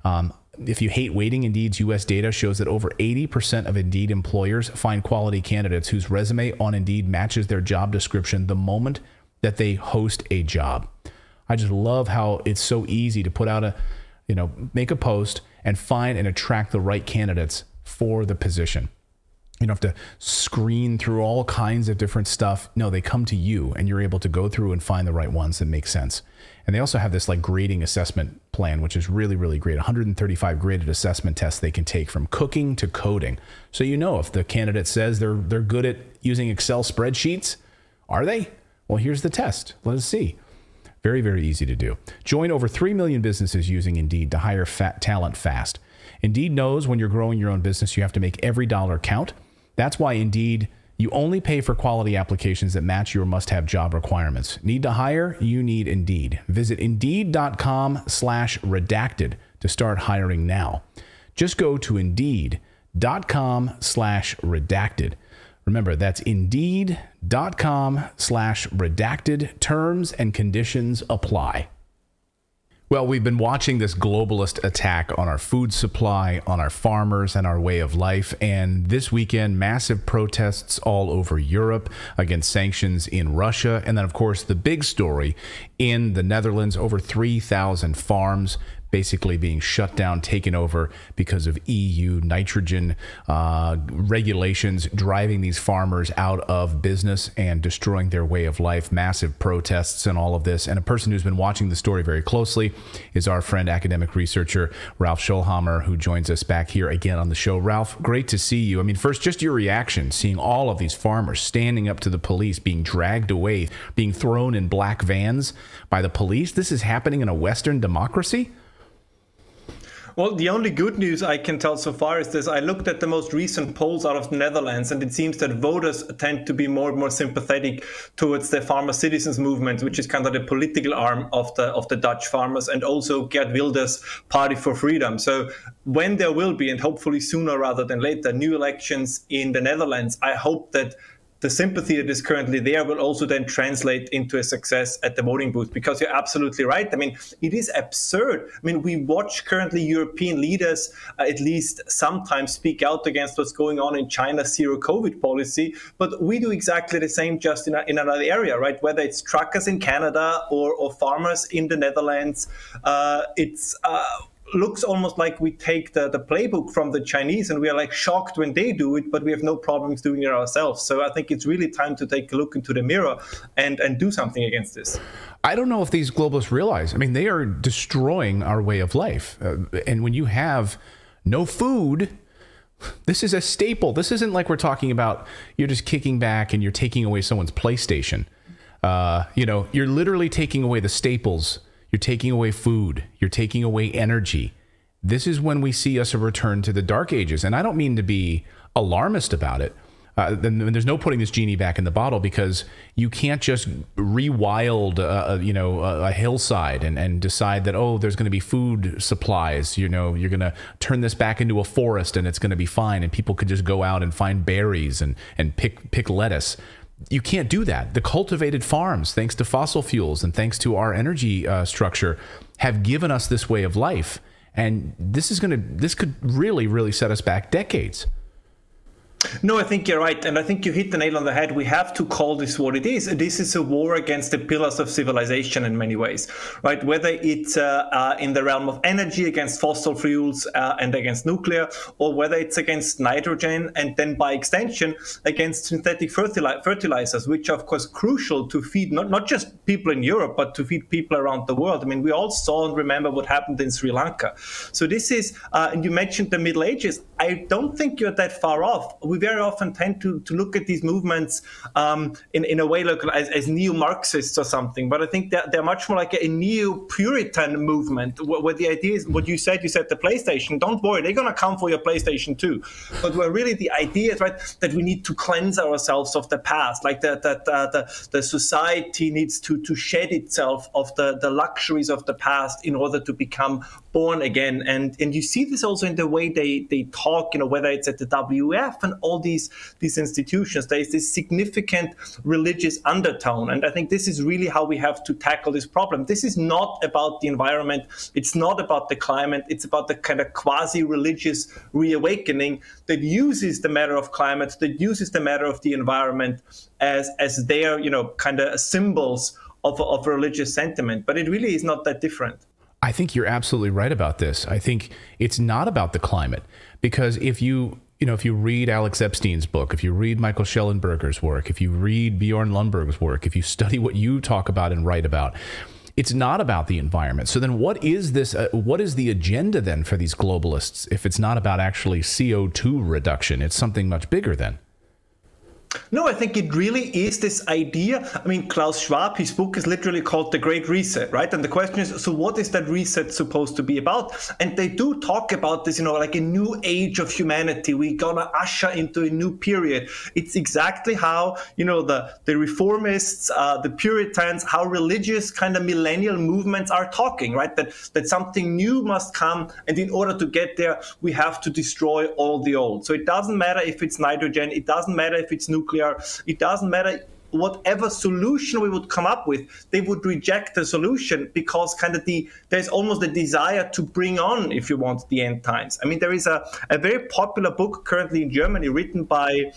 If you hate waiting, Indeed's U.S. data shows that over 80% of Indeed employers find quality candidates whose resume on Indeed matches their job description the moment that they host a job. I just love how it's so easy to put out make a post and find and attract the right candidates for the position. You don't have to screen through all kinds of different stuff. No, they come to you and you're able to go through and find the right ones that make sense. And they also have this like grading assessment plan, which is really, really great. 135 graded assessment tests they can take from cooking to coding. So if the candidate says they're good at using Excel spreadsheets, are they? Well, here's the test. Let us see. Very, very easy to do. Join over 3 million businesses using Indeed to hire talent fast. Indeed knows when you're growing your own business, you have to make every dollar count. That's why Indeed, you only pay for quality applications that match your must-have job requirements. Need to hire? You need Indeed. Visit Indeed.com/redacted to start hiring now. Just go to Indeed.com/redacted. Remember, that's Indeed.com/redacted. Terms and conditions apply. Well, we've been watching this globalist attack on our food supply, on our farmers, and our way of life. And this weekend, massive protests all over Europe against sanctions in Russia. And then, of course, the big story in the Netherlands. Over 3,000 farms basically being shut down, taken over because of EU nitrogen regulations, driving these farmers out of business and destroying their way of life. Massive protests and all of this. And a person who's been watching the story very closely is our friend, academic researcher Ralph Scholhammer, who joins us back here again on the show. Ralph, great to see you. I mean, first, just your reaction, seeing all of these farmers standing up to the police, being dragged away, being thrown in black vans by the police. This is happening in a Western democracy? Well, the only good news I can tell so far is this. I looked at the most recent polls out of the Netherlands, and it seems that voters tend to be more and more sympathetic towards the farmer citizens movement, which is kind of the political arm of the Dutch farmers, and also Geert Wilders' Party for Freedom. So when there will be, and hopefully sooner rather than later, new elections in the Netherlands, I hope that the sympathy that is currently there will also then translate into a success at the voting booth, because you're absolutely right. I mean, it is absurd. I mean, we watch currently European leaders at least sometimes speak out against what's going on in China's zero COVID policy, but we do exactly the same just in another area, right? Whether it's truckers in Canada or farmers in the Netherlands, looks almost like we take the playbook from the Chinese and we are like shocked when they do it, but we have no problems doing it ourselves. So I think it's really time to take a look into the mirror and do something against this. I don't know if these globalists realize, I mean, they are destroying our way of life. And when you have no food, this is a staple. This isn't like we're talking about you're just kicking back and you're taking away someone's PlayStation. You're literally taking away the staples. You're taking away food. You're taking away energy. This is when we see us a return to the dark ages. And I don't mean to be alarmist about it. There's no putting this genie back in the bottle, because you can't just rewild, a hillside and decide that, oh, there's going to be food supplies. You're going to turn this back into a forest and it's going to be fine. And people could just go out and find berries and pick lettuce. You can't do that. The cultivated farms, thanks to fossil fuels and thanks to our energy structure, have given us this way of life. And this could really, really set us back decades. No, I think you're right. And I think you hit the nail on the head. We have to call this what it is. This is a war against the pillars of civilization in many ways, right? Whether it's in the realm of energy against fossil fuels and against nuclear, or whether it's against nitrogen and then by extension against synthetic fertilizers, which are of course crucial to feed not just people in Europe, but to feed people around the world. I mean, we all saw and remember what happened in Sri Lanka. So this is, and you mentioned the Middle Ages. I don't think you're that far off. We very often tend to look at these movements in a way like as neo-Marxists or something, but I think they're much more like a neo-Puritan movement, where the idea is what you said the PlayStation. Don't worry, they're going to come for your PlayStation too. But where really the idea is, right, that we need to cleanse ourselves of the past, like the society needs to shed itself of the luxuries of the past in order to become born again. And you see this also in the way they talk, whether it's at the WF and all these institutions. There is this significant religious undertone. And I think this is really how we have to tackle this problem. This is not about the environment. It's not about the climate. It's about the kind of quasi-religious reawakening that uses the matter of climate, that uses the matter of the environment as their, kind of symbols of religious sentiment. But it really is not that different. I think you're absolutely right about this. I think it's not about the climate, because if you read Alex Epstein's book, if you read Michael Schellenberger's work, if you read Bjorn Lundberg's work, if you study what you talk about and write about, it's not about the environment. So then what is this? What is the agenda then for these globalists if it's not about actually CO2 reduction? It's something much bigger then. No, I think it really is this idea. I mean, Klaus Schwab, his book is literally called The Great Reset, right? And the question is, so what is that reset supposed to be about? And they do talk about this, like a new age of humanity. We're going to usher into a new period. It's exactly how, the reformists, the Puritans, how religious kind of millennial movements are talking, right? That something new must come. And in order to get there, we have to destroy all the old. So it doesn't matter if it's nitrogen. It doesn't matter if it's nuclear. It doesn't matter whatever solution we would come up with, they would reject the solution because there's almost a desire to bring on, if you want, the end times. I mean, there is a very popular book currently in Germany written by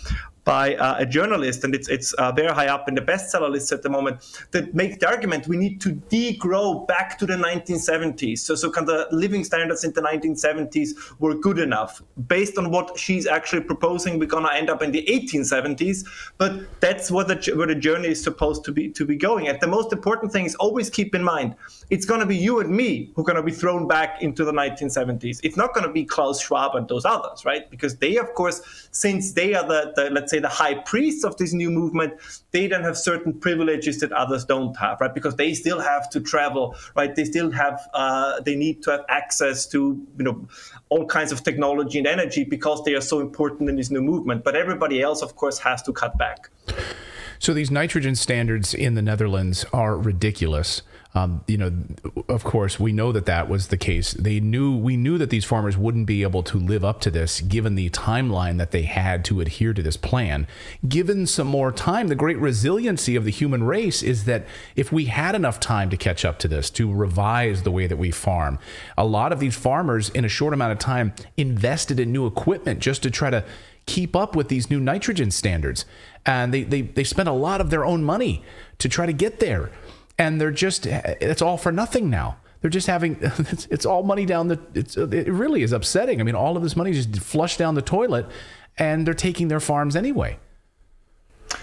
by a journalist, and it's very high up in the bestseller list at the moment, that make the argument we need to degrow back to the 1970s. So kind of living standards in the 1970s were good enough. Based on what she's actually proposing, we're going to end up in the 1870s, but that's where the journey is supposed to be going. And the most important thing is always keep in mind, it's going to be you and me who are going to be thrown back into the 1970s. It's not going to be Klaus Schwab and those others, right? Because they, of course, since they are the let's say, the high priests of this new movement, they then have certain privileges that others don't have, right? Because they still have to travel, right? They still have, they need to have access to, all kinds of technology and energy because they are so important in this new movement. But everybody else, of course, has to cut back. So these nitrogen standards in the Netherlands are ridiculous. Of course, we know that was the case. We knew that these farmers wouldn't be able to live up to this given the timeline that they had to adhere to this plan. Given some more time, the great resiliency of the human race is that if we had enough time to catch up to this, to revise the way that we farm, a lot of these farmers in a short amount of time invested in new equipment just to try to keep up with these new nitrogen standards. And they spent a lot of their own money to try to get there. And it's all for nothing now. They're just having, it's all money down it really is upsetting. I mean, all of this money is just flushed down the toilet and they're taking their farms anyway.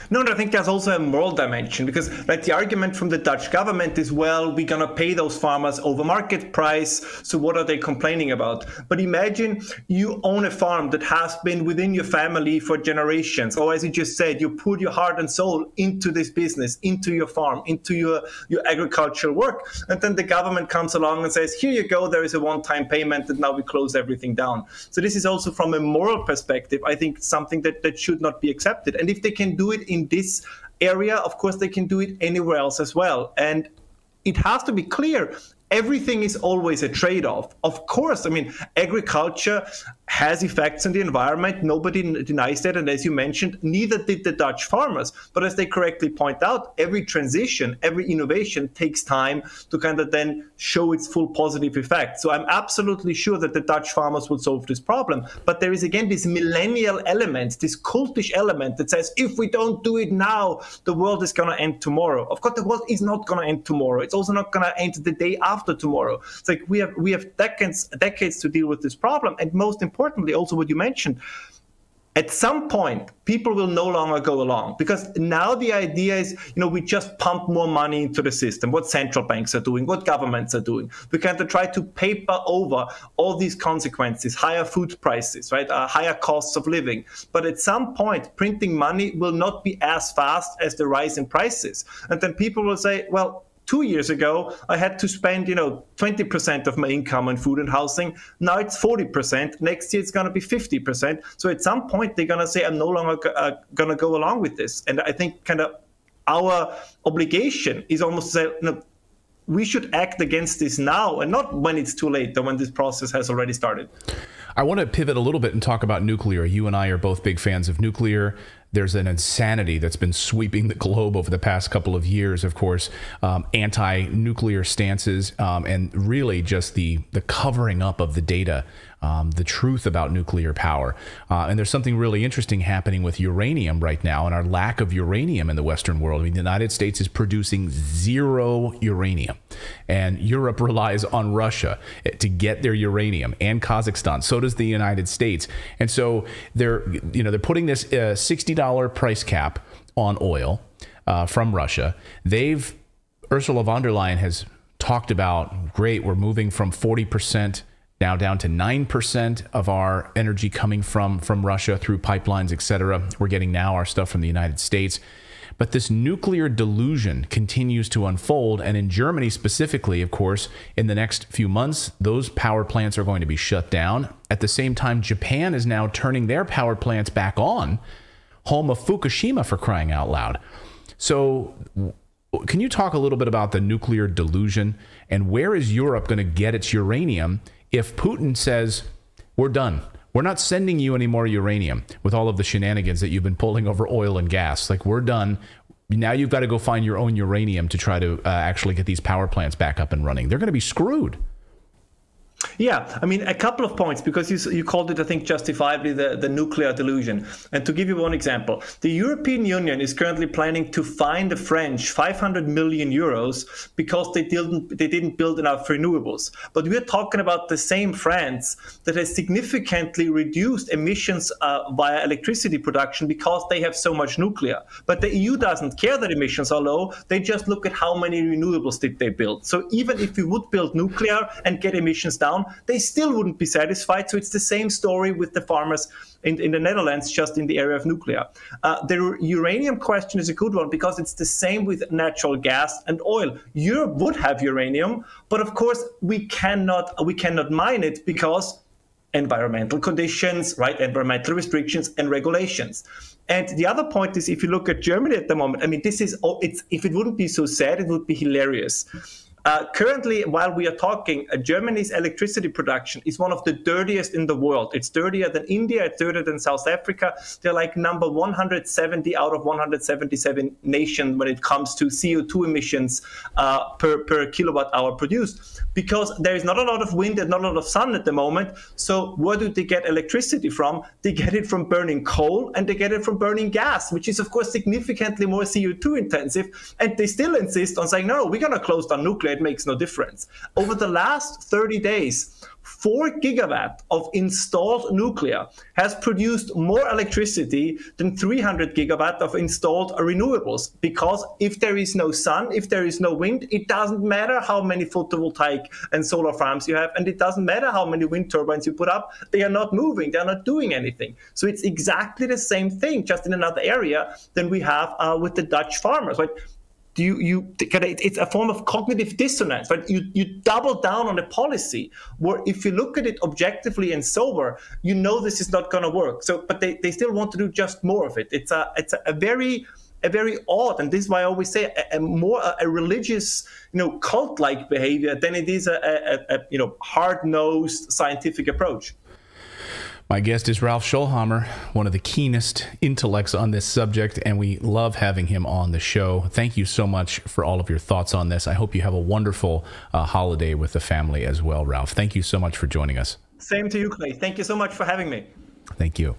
No, I think there's also a moral dimension because the argument from the Dutch government is, well, we're going to pay those farmers over market price. So what are they complaining about? But imagine you own a farm that has been within your family for generations. Or as you just said, you put your heart and soul into this business, into your farm, into your agricultural work. And then the government comes along and says, here you go, there is a one-time payment and now we close everything down. So this is also from a moral perspective, I think something that should not be accepted. And if they can do it in this area, of course, they can do it anywhere else as well. And it has to be clear, everything is always a trade-off. Of course, I mean, agriculture has effects on the environment. Nobody denies that. And as you mentioned, neither did the Dutch farmers. But as they correctly point out, every transition, every innovation takes time to kind of then show its full positive effect. So I'm absolutely sure that the Dutch farmers will solve this problem. But there is, again, this millennial element, this cultish element that says, if we don't do it now, the world is going to end tomorrow. Of course, the world is not going to end tomorrow. It's also not going to end the day after tomorrow. It's like we have decades to deal with this problem. And most importantly, also what you mentioned, at some point, people will no longer go along because now the idea is, we just pump more money into the system, what central banks are doing, what governments are doing. We kind of try to paper over all these consequences, higher food prices, right, higher costs of living. But at some point, printing money will not be as fast as the rise in prices. And then people will say, well, 2 years ago, I had to spend, 20% of my income on food and housing. Now it's 40%. Next year, it's going to be 50%. So at some point, they're going to say, I'm no longer going to go along with this. And I think kind of our obligation is almost to say, we should act against this now and not when it's too late or when this process has already started. I want to pivot a little bit and talk about nuclear. You and I are both big fans of nuclear. There's an insanity that's been sweeping the globe over the past couple of years, of course, anti-nuclear stances and really just the covering up of the data, the truth about nuclear power. And there's something really interesting happening with uranium right now and our lack of uranium in the Western world. I mean, the United States is producing zero uranium, and Europe relies on Russia to get their uranium, and Kazakhstan. So does the United States. And so they're putting this $60 price cap on oil from Russia. Ursula von der Leyen has talked about, great, we're moving from 40% now down to 9% of our energy coming from Russia through pipelines, etc. We're getting now our stuff from the United States. But this nuclear delusion continues to unfold. And in Germany specifically, of course, in the next few months, those power plants are going to be shut down. At the same time, Japan is now turning their power plants back on, home of Fukushima, for crying out loud. So can you talk a little bit about the nuclear delusion and where is Europe going to get its uranium if Putin says, we're done? We're not sending you any more uranium with all of the shenanigans that you've been pulling over oil and gas. Like, we're done. Now you've got to go find your own uranium to try to actually get these power plants back up and running. They're going to be screwed. Yeah, I mean, a couple of points, because you called it, I think, justifiably the nuclear delusion. And to give you one example, the European Union is currently planning to fine the French 500 million euros because they didn't build enough renewables. But we're talking about the same France that has significantly reduced emissions via electricity production because they have so much nuclear. But the EU doesn't care that emissions are low. They just look at how many renewables did they build. So even if we would build nuclear and get emissions down, they still wouldn't be satisfied. So it's the same story with the farmers in the Netherlands, just in the area of nuclear. The uranium question is a good one because it's the same with natural gas and oil. Europe would have uranium, but of course we cannot mine it because environmental conditions, right? Environmental restrictions and regulations. And the other point is, if you look at Germany at the moment, I mean, if it wouldn't be so sad, it would be hilarious. Currently, while we are talking, Germany's electricity production is one of the dirtiest in the world. It's dirtier than India, it's dirtier than South Africa. They're like number 170 out of 177 nations when it comes to CO2 emissions per kilowatt hour produced, because there is not a lot of wind and not a lot of sun at the moment. So where do they get electricity from? They get it from burning coal and they get it from burning gas, which is, of course, significantly more CO2 intensive. And they still insist on saying, no, we're going to close down nuclear. It makes no difference. Over the last 30 days, 4 gigawatt of installed nuclear has produced more electricity than 300 gigawatt of installed renewables. Because if there is no sun, if there is no wind, it doesn't matter how many photovoltaic and solar farms you have, and it doesn't matter how many wind turbines you put up, they are not moving, they are not doing anything. So it's exactly the same thing, just in another area than we have with the Dutch farmers, right? It's a form of cognitive dissonance, right? You double down on a policy where, if you look at it objectively and sober, you know this is not going to work. So, but they still want to do just more of it. It's a very odd, and this is why I always say a religious, cult-like behavior than it is a hard-nosed scientific approach. My guest is Ralph Schulhammer, one of the keenest intellects on this subject, and we love having him on the show. Thank you so much for all of your thoughts on this. I hope you have a wonderful holiday with the family as well, Ralph. Thank you so much for joining us. Same to you, Clay. Thank you so much for having me. Thank you.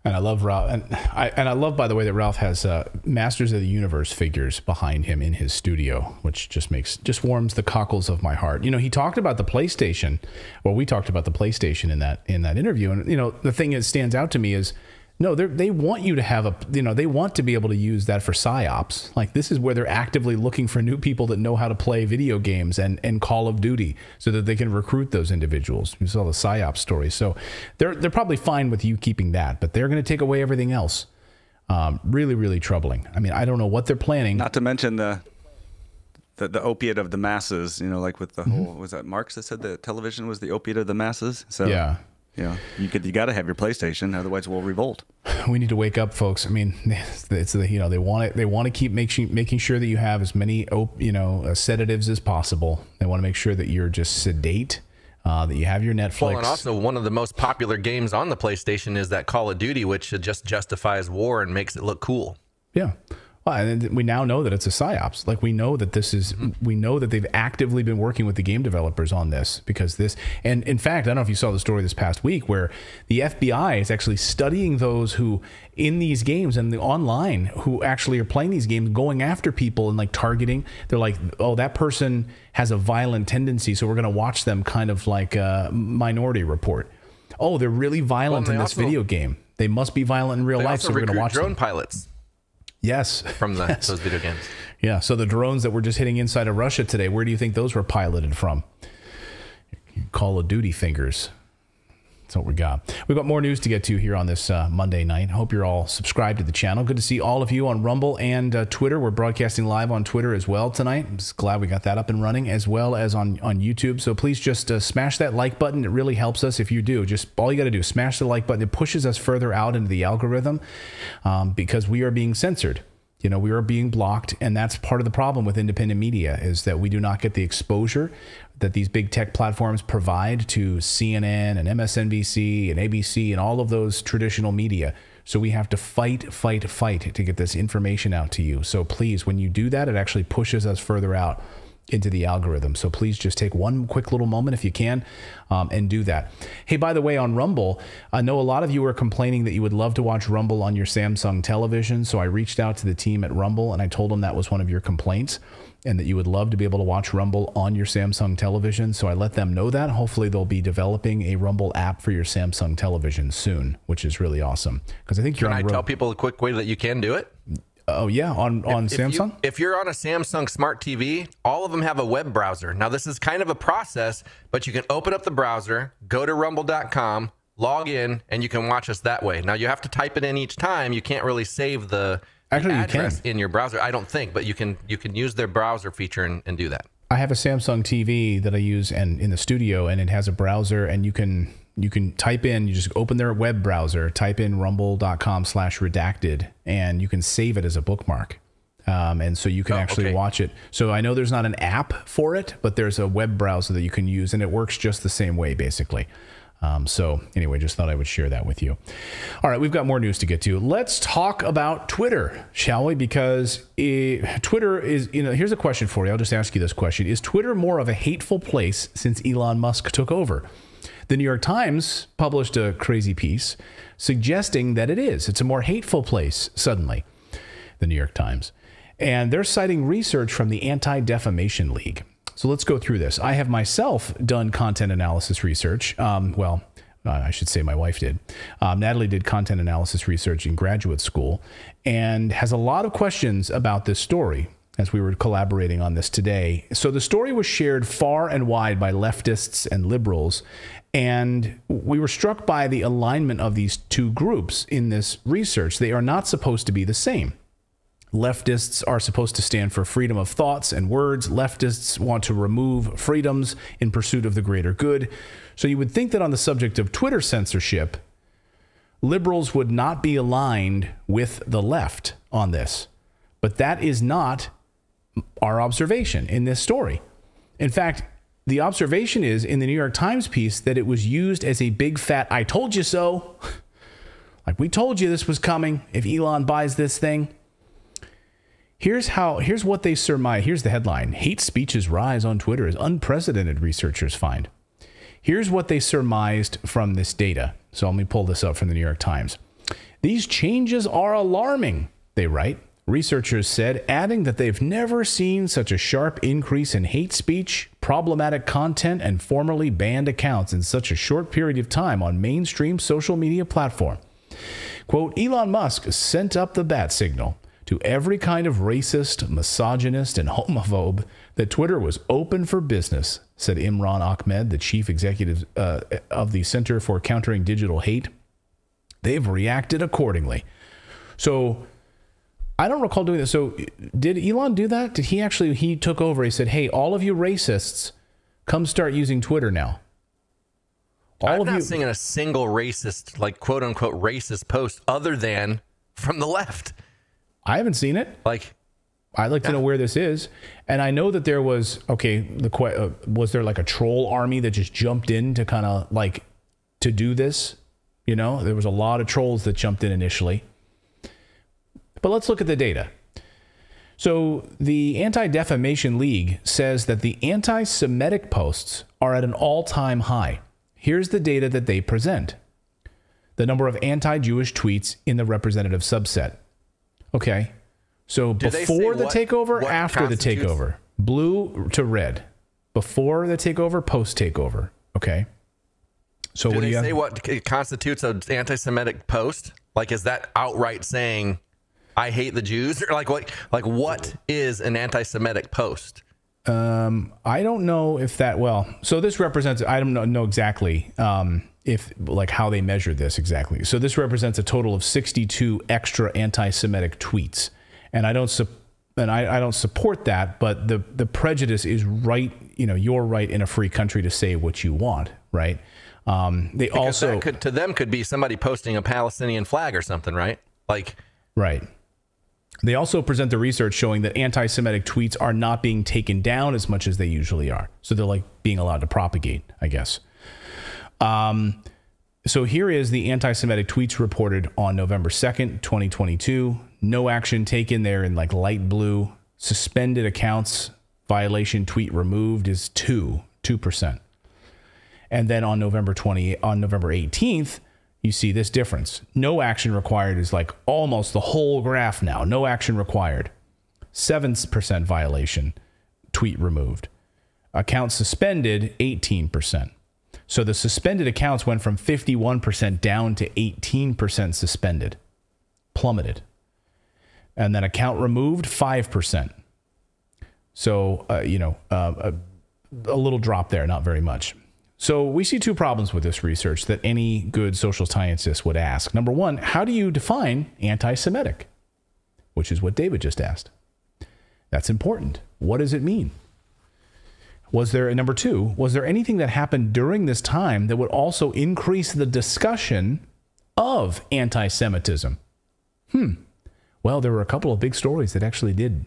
And I love Ralph, and I love, by the way, that Ralph has Masters of the Universe figures behind him in his studio, which just warms the cockles of my heart. He talked about the PlayStation. Well, we talked about the PlayStation in that interview, and the thing that stands out to me is, no, they want you to have they want to be able to use that for psyops. Like, this is where they're actively looking for new people that know how to play video games and Call of Duty, so that they can recruit those individuals. We saw the psyops stories. So they're probably fine with you keeping that, but they're going to take away everything else. Really, really troubling. I mean, I don't know what they're planning. Not to mention the opiate of the masses, like with the whole, was that Marx that said that television was the opiate of the masses? So yeah. You got to have your PlayStation, otherwise we'll revolt. We need to wake up, folks. I mean, it's they want to keep making sure that you have as many sedatives as possible. They want to make sure that you're just sedate, that you have your Netflix. Well, and also one of the most popular games on the PlayStation is that Call of Duty, which just justifies war and makes it look cool. Yeah. Well, and we now know that it's a psyops. Like, we know that we know that they've actively been working with the game developers on this, because and in fact, I don't know if you saw the story this past week where the FBI is actually studying those who in these games and the online who actually are playing these games, going after people and like targeting. They're like, oh, that person has a violent tendency, so we're going to watch them, kind of like a Minority Report. Oh, they're really violent in this video game. They must be violent in real life, so we're going to watch drone pilots. Yes. From those video games. Yeah. So the drones that were just hitting inside of Russia today, where do you think those were piloted from? Call of Duty fingers. That's what we got. We've got more news to get to here on this Monday night. Hope you're all subscribed to the channel. Good to see all of you on Rumble and Twitter. We're broadcasting live on Twitter as well tonight. I'm just glad we got that up and running, as well as on YouTube. So please just smash that like button. It really helps us if you do. Just all you got to do is smash the like button. It pushes us further out into the algorithm because we are being censored. We are being blocked, and that's part of the problem with independent media, is that we do not get the exposure that these big tech platforms provide to CNN and MSNBC and ABC and all of those traditional media. So we have to fight to get this information out to you. So please, when you do that, it actually pushes us further out into the algorithm. So please just take one quick little moment if you can and do that. Hey, by the way, on Rumble, I know a lot of you are complaining that you would love to watch Rumble on your Samsung television. So I reached out to the team at Rumble and I told them that was one of your complaints and that you would love to be able to watch Rumble on your Samsung television. So I let them know that. Hopefully they'll be developing a Rumble app for your Samsung television soon, which is really awesome. Because I think you're Can I tell people a quick way that you can do it? Oh, yeah, on Samsung? If you're on a Samsung Smart TV, all of them have a web browser. Now, this is kind of a process, but you can open up the browser, go to rumble.com, log in, and you can watch us that way. Now, you have to type it in each time. You can't really save the address in your browser, I don't think, but you can use their browser feature and do that. I have a Samsung TV that I use and in the studio, and it has a browser, and you can type in, you just open their web browser, type in rumble.com/redacted, and you can save it as a bookmark. And so you can actually watch it. So I know there's not an app for it, but there's a web browser that you can use, and it works just the same way, basically. So anyway, just thought I would share that with you. All right, we've got more news to get to. Let's talk about Twitter, shall we? Because Twitter is, here's a question for you. I'll just ask you this question. Is Twitter more of a hateful place since Elon Musk took over? The New York Times published a crazy piece suggesting that it is. It's a more hateful place, suddenly, the New York Times. And they're citing research from the Anti-Defamation League. So let's go through this. I have myself done content analysis research. I should say my wife did. Natalie did content analysis research in graduate school and has a lot of questions about this story as we were collaborating on this today. So the story was shared far and wide by leftists and liberals, and we were struck by the alignment of these two groups in this research. They are not supposed to be the same. Leftists are supposed to stand for freedom of thoughts and words. Leftists want to remove freedoms in pursuit of the greater good. So you would think that on the subject of Twitter censorship, liberals would not be aligned with the left on this. But that is not our observation in this story. In fact, the observation is in the New York Times piece that it was used as a big fat "I told you so." Like, we told you this was coming if Elon buys this thing. Here's what they surmise. Here's the headline. Hate speech's rise on Twitter is unprecedented, researchers find. Here's what they surmised from this data. So let me pull this up from the New York Times. These changes are alarming, they write. Researchers said, adding that they've never seen such a sharp increase in hate speech, problematic content, and formerly banned accounts in such a short period of time on mainstream social media platform. Quote, Elon Musk sent up the bat signal to every kind of racist, misogynist, and homophobe that Twitter was open for business, said Imran Ahmed, the chief executive of the Center for Countering Digital Hate. They've reacted accordingly. So I don't recall doing this. So did Elon do that? Did he took over. He said, hey, all of you racists, come start using Twitter now. I'm not seeing a single racist, like quote unquote racist post other than from the left. I haven't seen it. I'd like to know where this is. And I know that there was, was there like a troll army that just jumped in to kind of like to do this? You know, there was a lot of trolls that jumped in initially. But let's look at the data. So the Anti-Defamation League says that the anti-Semitic posts are at an all-time high. Here's the data that they present. The number of anti-Jewish tweets in the representative subset. Okay, so before the takeover, after the takeover, blue to red, before the takeover, post takeover. Okay, so do they say what constitutes an anti-Semitic post? Like, is that outright saying I hate the Jews, or what is an anti-Semitic post? I don't know if that. Well, so this represents. I don't know exactly. If like how they measure this exactly. So this represents a total of 62 extra anti-Semitic tweets, and I don't support that. But the prejudice is right. You know, you're right in a free country to say what you want, right? They also that to them could be somebody posting a Palestinian flag or something, right? Right. They also present the research showing that anti-Semitic tweets are not being taken down as much as they usually are. So they're like being allowed to propagate, I guess. So here is the anti-Semitic tweets reported on November 2nd, 2022. No action taken there in like light blue. Suspended accounts violation, tweet removed is 2%. And then on November 18th, you see this difference. No action required is like almost the whole graph now. No action required. 7% violation, tweet removed. Accounts suspended, 18%. So the suspended accounts went from 51% down to 18% suspended. Plummeted. And then account removed, 5%. So, a little drop there, not very much. So we see two problems with this research that any good social scientist would ask. Number one, how do you define anti-Semitic? Which is what David just asked. That's important. What does it mean? Number two, was there anything that happened during this time that would also increase the discussion of anti-Semitism? Well, there were a couple of big stories that actually did.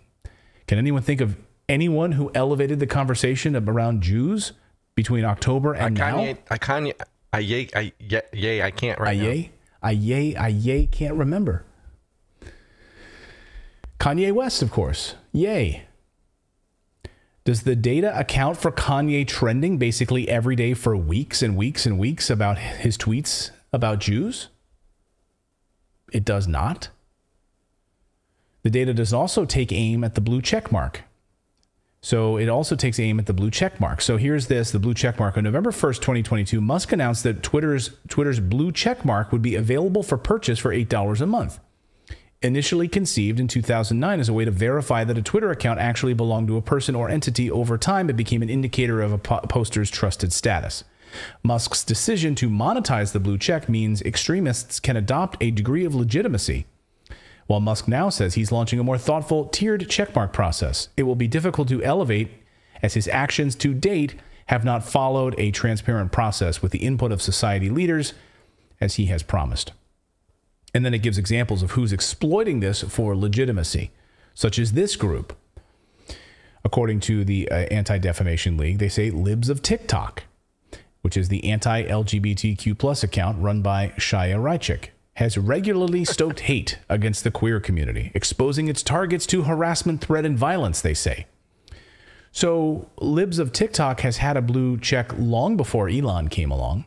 Can anyone think of anyone who elevated the conversation around Jews between October and now? I can't right now. Can't remember. Kanye West, of course. Yay. Does the data account for Kanye trending basically every day for weeks and weeks and weeks about his tweets about Jews? It does not. The data does also take aim at the blue check mark. So it also takes aim at the blue check mark. So here's the blue check mark. On November 1st, 2022, Musk announced that Twitter's blue check mark would be available for purchase for $8 a month. Initially conceived in 2009 as a way to verify that a Twitter account actually belonged to a person or entity, over time it became an indicator of a poster's trusted status. Musk's decision to monetize the blue check means extremists can adopt a degree of legitimacy. While Musk now says he's launching a more thoughtful, tiered checkmark process, it will be difficult to elevate as his actions to date have not followed a transparent process with the input of society leaders as he has promised. And then it gives examples of who's exploiting this for legitimacy, such as this group. According to the Anti-Defamation League, they say Libs of TikTok, which is the anti-LGBTQ plus account run by Shia Reichik, has regularly stoked hate against the queer community, exposing its targets to harassment, threat, and violence, they say. So Libs of TikTok has had a blue check long before Elon came along,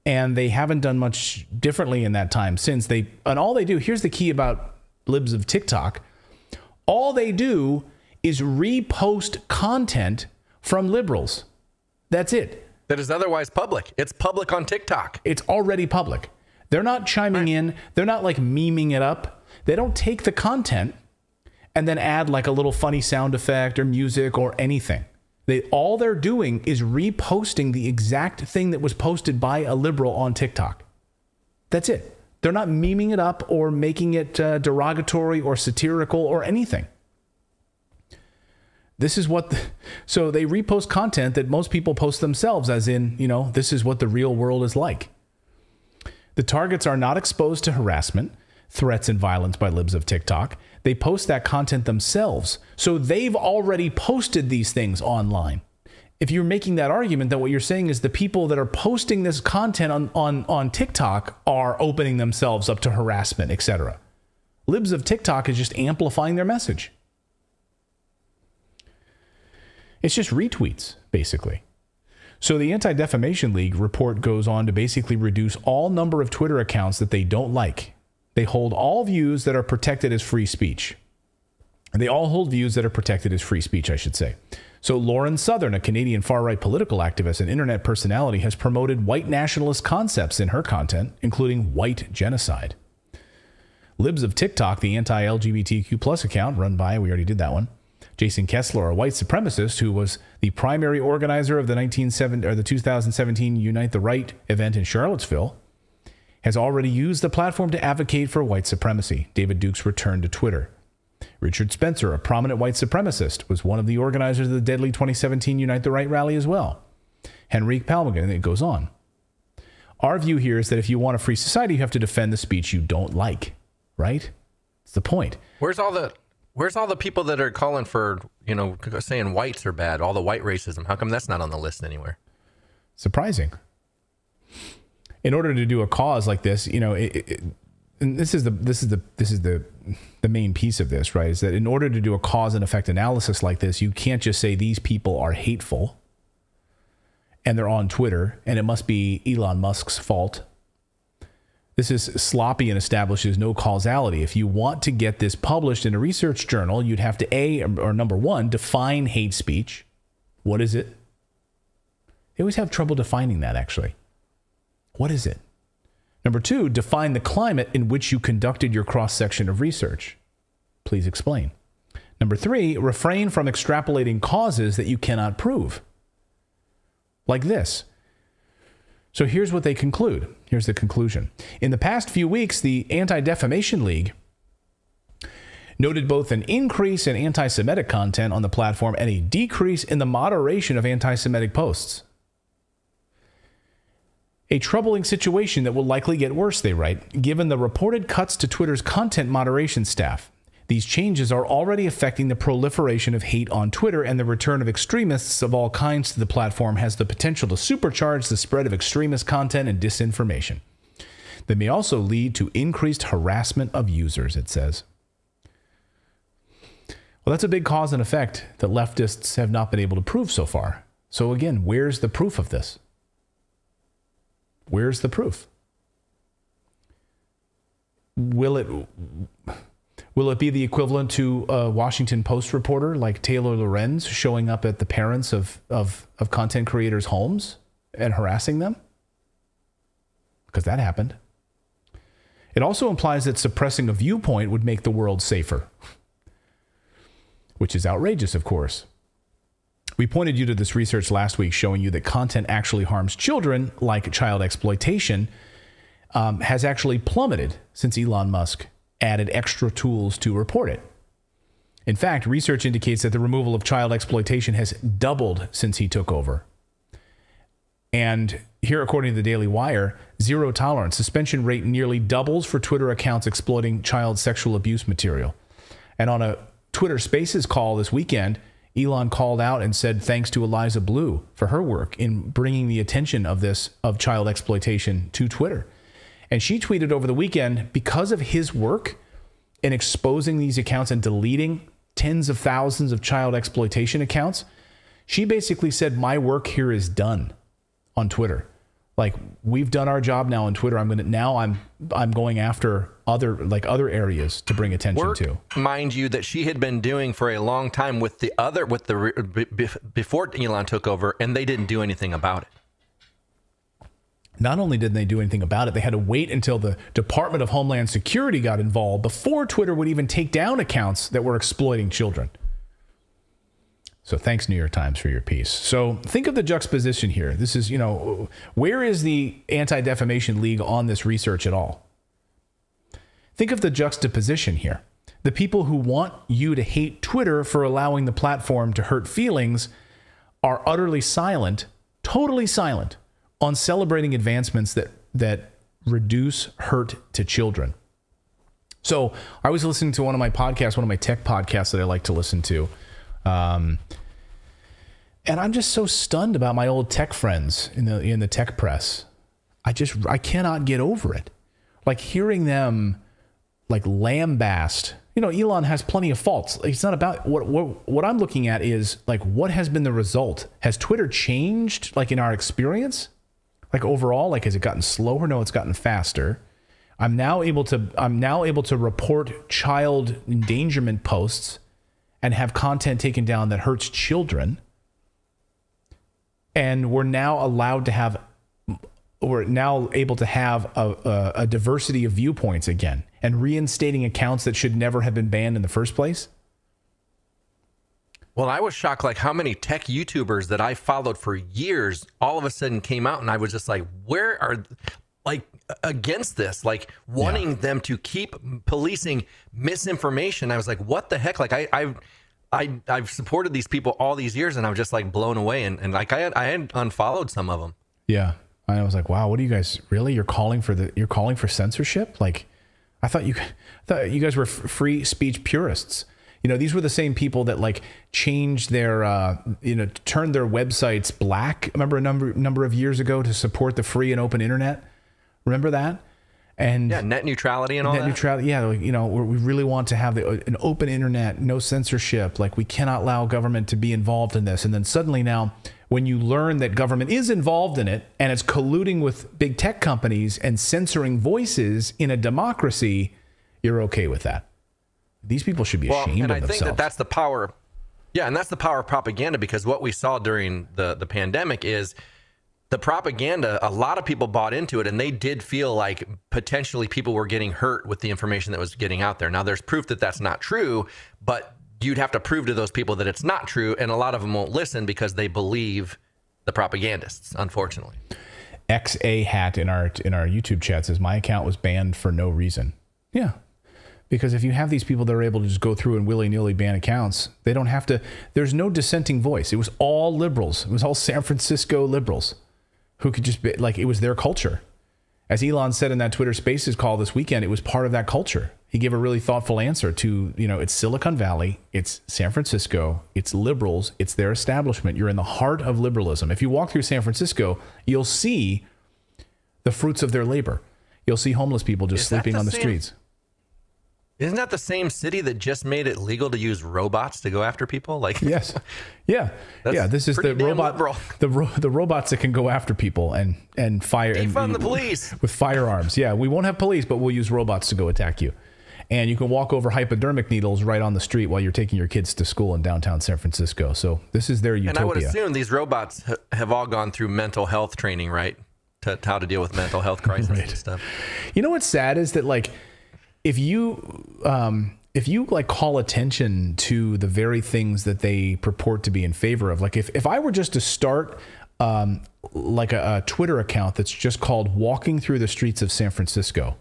and they haven't done much differently in that time since. And all they do, here's the key about Libs of TikTok, all they do is repost content from liberals. That's it. That is otherwise public. It's public on TikTok. It's already public. They're not chiming in. They're not like memeing it up. They don't take the content and then add like a little funny sound effect or music or anything. All they're doing is reposting the exact thing that was posted by a liberal on TikTok. That's it. They're not memeing it up or making it derogatory or satirical or anything. This is so they repost content that most people post themselves, as in, this is what the real world is like. The targets are not exposed to harassment, threats, and violence by Libs of TikTok. They post that content themselves. So they've already posted these things online. If you're making that argument, then what you're saying is the people that are posting this content on TikTok are opening themselves up to harassment, etc. Libs of TikTok is just amplifying their message. It's just retweets, basically. So the Anti-Defamation League report goes on to basically reduce all number of Twitter accounts that they don't like. They hold all views that are protected as free speech. And they all hold views that are protected as free speech, I should say. So Lauren Southern, a Canadian far-right political activist and internet personality, has promoted white nationalist concepts in her content, including white genocide. Libs of TikTok, the anti-LGBTQ plus account run by, we already did that one, Jason Kessler, a white supremacist who was the primary organizer of the 2017 Unite the Right event in Charlottesville, has already used the platform to advocate for white supremacy. David Duke's return to Twitter. Richard Spencer, a prominent white supremacist, was one of the organizers of the deadly 2017 Unite the Right rally as well. Henrique Palmgren, and it goes on. Our view here is that if you want a free society, you have to defend the speech you don't like, right? It's the point. Where's all the people that are calling for, saying whites are bad, all the white racism? How come that's not on the list anywhere? Surprising. In order to do a cause like this, and this is the main piece of this, right? Is that in order to do a cause and effect analysis like this, you can't just say these people are hateful and they're on Twitter and it must be Elon Musk's fault. This is sloppy and establishes no causality. If you want to get this published in a research journal, you'd have to number one, define hate speech. What is it? They always have trouble defining that, actually. What is it? Number two, define the climate in which you conducted your cross-section of research. Please explain. Number three, refrain from extrapolating causes that you cannot prove. Like this. So here's what they conclude. Here's the conclusion. In the past few weeks, the Anti-Defamation League noted both an increase in anti-Semitic content on the platform and a decrease in the moderation of anti-Semitic posts. A troubling situation that will likely get worse, they write, given the reported cuts to Twitter's content moderation staff. These changes are already affecting the proliferation of hate on Twitter, and the return of extremists of all kinds to the platform has the potential to supercharge the spread of extremist content and disinformation. They may also lead to increased harassment of users, it says. Well, that's a big cause and effect that leftists have not been able to prove so far. So again, where's the proof of this? Where's the proof? Will it be the equivalent to a Washington Post reporter like Taylor Lorenz showing up at the parents of content creators' homes and harassing them? Because that happened. It also implies that suppressing a viewpoint would make the world safer, which is outrageous, of course. We pointed you to this research last week showing you that content actually harms children, like child exploitation, has actually plummeted since Elon Musk added extra tools to report it. In fact, research indicates that the removal of child exploitation has doubled since he took over. And here, according to the Daily Wire, zero tolerance suspension rate nearly doubles for Twitter accounts exploiting child sexual abuse material. And on a Twitter Spaces call this weekend, Elon called out and said thanks to Eliza Blue for her work in bringing the attention of child exploitation to Twitter. And she tweeted over the weekend, because of his work in exposing these accounts and deleting tens of thousands of child exploitation accounts, she basically said, my work here is done on Twitter. Like, we've done our job now on Twitter. I'm going after other areas to bring attention to. Mind you, that she had been doing for a long time before Elon took over, and they didn't do anything about it. Not only didn't they do anything about it, they had to wait until the Department of Homeland Security got involved before Twitter would even take down accounts that were exploiting children. So thanks, New York Times, for your piece. So think of the juxtaposition here. This is, where is the Anti-Defamation League on this research at all? Think of the juxtaposition here. The people who want you to hate Twitter for allowing the platform to hurt feelings are utterly silent, totally silent, on celebrating advancements that reduce hurt to children. So I was listening to one of my tech podcasts that I like to listen to. And I'm just so stunned about my old tech friends in the tech press. I cannot get over it. Like hearing them like lambast. Elon has plenty of faults. It's not about what I'm looking at is like, what has been the result? Has Twitter changed like in our experience? Like overall, like has it gotten slower? No, it's gotten faster. I'm now able to report child endangerment posts and have content taken down that hurts children. And we're now able to have a diversity of viewpoints again and reinstating accounts that should never have been banned in the first place. Well, I was shocked, like how many tech YouTubers that I followed for years all of a sudden came out, and I was just like, where are, like, against this, like wanting them to keep policing misinformation. I was like, what the heck? Like I've supported these people all these years, and I was just like blown away. And like I had unfollowed some of them. Yeah. I was like, wow, what are you guys really? You're calling for censorship? Like, I thought you guys were free speech purists. These were the same people that like changed their, turned their websites black. Remember a number of years ago to support the free and open internet. Remember that? And net neutrality and all that. Net neutrality, yeah. We really want to have an open internet, no censorship. Like, we cannot allow government to be involved in this. And then suddenly now, when you learn that government is involved in it and it's colluding with big tech companies and censoring voices in a democracy, you're okay with that. These people should be ashamed of themselves. And I think that's the power. Yeah, and that's the power of propaganda, because what we saw during the pandemic is the propaganda, a lot of people bought into it, and they did feel like potentially people were getting hurt with the information that was getting out there. Now, there's proof that that's not true, but you'd have to prove to those people that it's not true, and a lot of them won't listen because they believe the propagandists, unfortunately. XA Hat in our YouTube chat says, my account was banned for no reason. Yeah. Because if you have these people that are able to just go through and willy-nilly ban accounts, they don't have to, there's no dissenting voice. It was all liberals. It was all San Francisco liberals who could just be, like, it was their culture. As Elon said in that Twitter Spaces call this weekend, it was part of that culture. He gave a really thoughtful answer to, it's Silicon Valley, it's San Francisco, it's liberals, it's their establishment. You're in the heart of liberalism. If you walk through San Francisco, you'll see the fruits of their labor. You'll see homeless people just sleeping on the streets. Isn't that the same city that just made it legal to use robots to go after people? Like, yes, yeah, yeah. This is the robot, the robots that can go after people and fire. Defund the police with firearms. Yeah, we won't have police, but we'll use robots to go attack you. And you can walk over hypodermic needles right on the street while you're taking your kids to school in downtown San Francisco. So this is their utopia. And I would assume these robots have all gone through mental health training, right? To how to deal with mental health crises and stuff. You know what's sad is that, like, if you like call attention to the very things that they purport to be in favor of, like if I were just to start like a Twitter account that's just called Walking Through the Streets of San Francisco,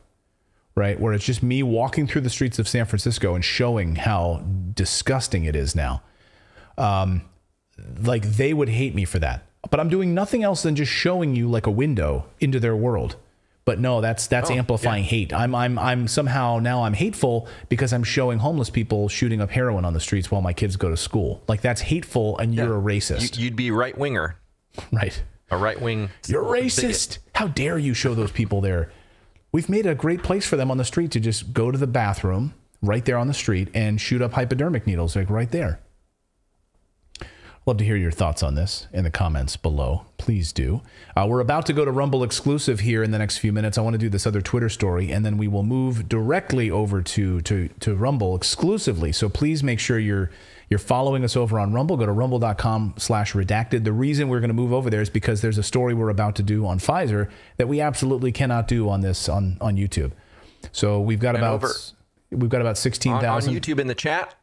right? Where it's just me walking through the streets of San Francisco and showing how disgusting it is now. Like, they would hate me for that. But I'm doing nothing else than just showing you like a window into their world. But no, that's amplifying hate. I'm somehow now I'm hateful because I'm showing homeless people shooting up heroin on the streets while my kids go to school. Like, that's hateful, and you're a racist. You'd be right winger, right? A right wing. You're racist. How dare you show those people there? We've made a great place for them on the street to just go to the bathroom right there on the street and shoot up hypodermic needles, like right there. Love to hear your thoughts on this in the comments below. Please do. We're about to go to Rumble exclusive here in the next few minutes. I want to do this other Twitter story, and then we will move directly over to Rumble exclusively. So please make sure you're following us over on Rumble. Go to rumble.com/redacted. The reason we're going to move over there is because there's a story we're about to do on Pfizer that we absolutely cannot do on this on YouTube. So we've got about 16,000 on YouTube in the chat.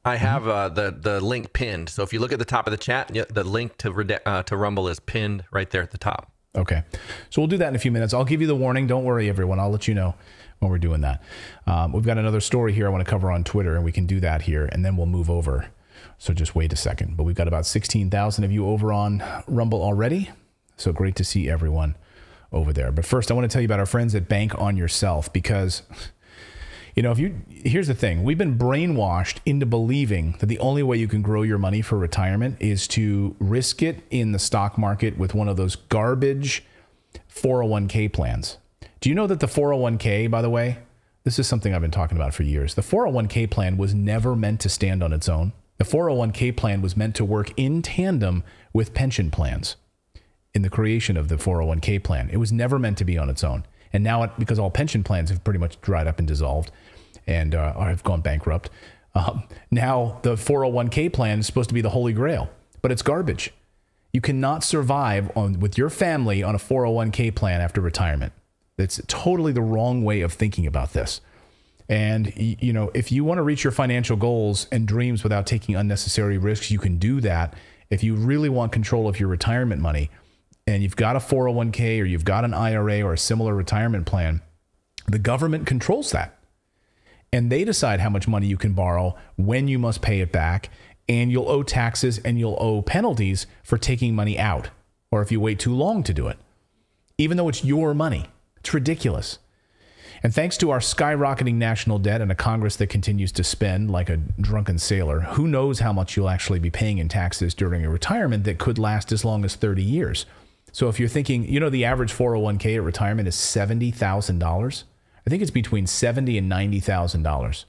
I have the link pinned. So if you look at the top of the chat, the link to Rumble is pinned right there at the top. Okay. So we'll do that in a few minutes. I'll give you the warning. Don't worry, everyone. I'll let you know when we're doing that. We've got another story here I want to cover on Twitter, and we can do that here, and then we'll move over. So just wait a second. But we've got about 16,000 of you over on Rumble already. So great to see everyone over there. But first, I want to tell you about our friends at Bank on Yourself, because here's the thing. We've been brainwashed into believing that the only way you can grow your money for retirement is to risk it in the stock market with one of those garbage 401k plans. Do you know that the 401k, by the way, this is something I've been talking about for years. The 401k plan was never meant to stand on its own. The 401k plan was meant to work in tandem with pension plans in the creation of the 401k plan. It was never meant to be on its own. And now, because all pension plans have pretty much dried up and dissolved and have gone bankrupt, now the 401k plan is supposed to be the holy grail, but it's garbage. You cannot survive with your family on a 401k plan after retirement. That's totally the wrong way of thinking about this. And, if you want to reach your financial goals and dreams without taking unnecessary risks, you can do that. If you really want control of your retirement money, and you've got a 401k or you've got an IRA or a similar retirement plan, the government controls that. And they decide how much money you can borrow, when you must pay it back, and you'll owe taxes and you'll owe penalties for taking money out, or if you wait too long to do it, even though it's your money. It's ridiculous. And thanks to our skyrocketing national debt and a Congress that continues to spend like a drunken sailor, who knows how much you'll actually be paying in taxes during a retirement that could last as long as 30 years. So if you're thinking, you know, the average 401k at retirement is $70,000. I think it's between $70,000 and $90,000.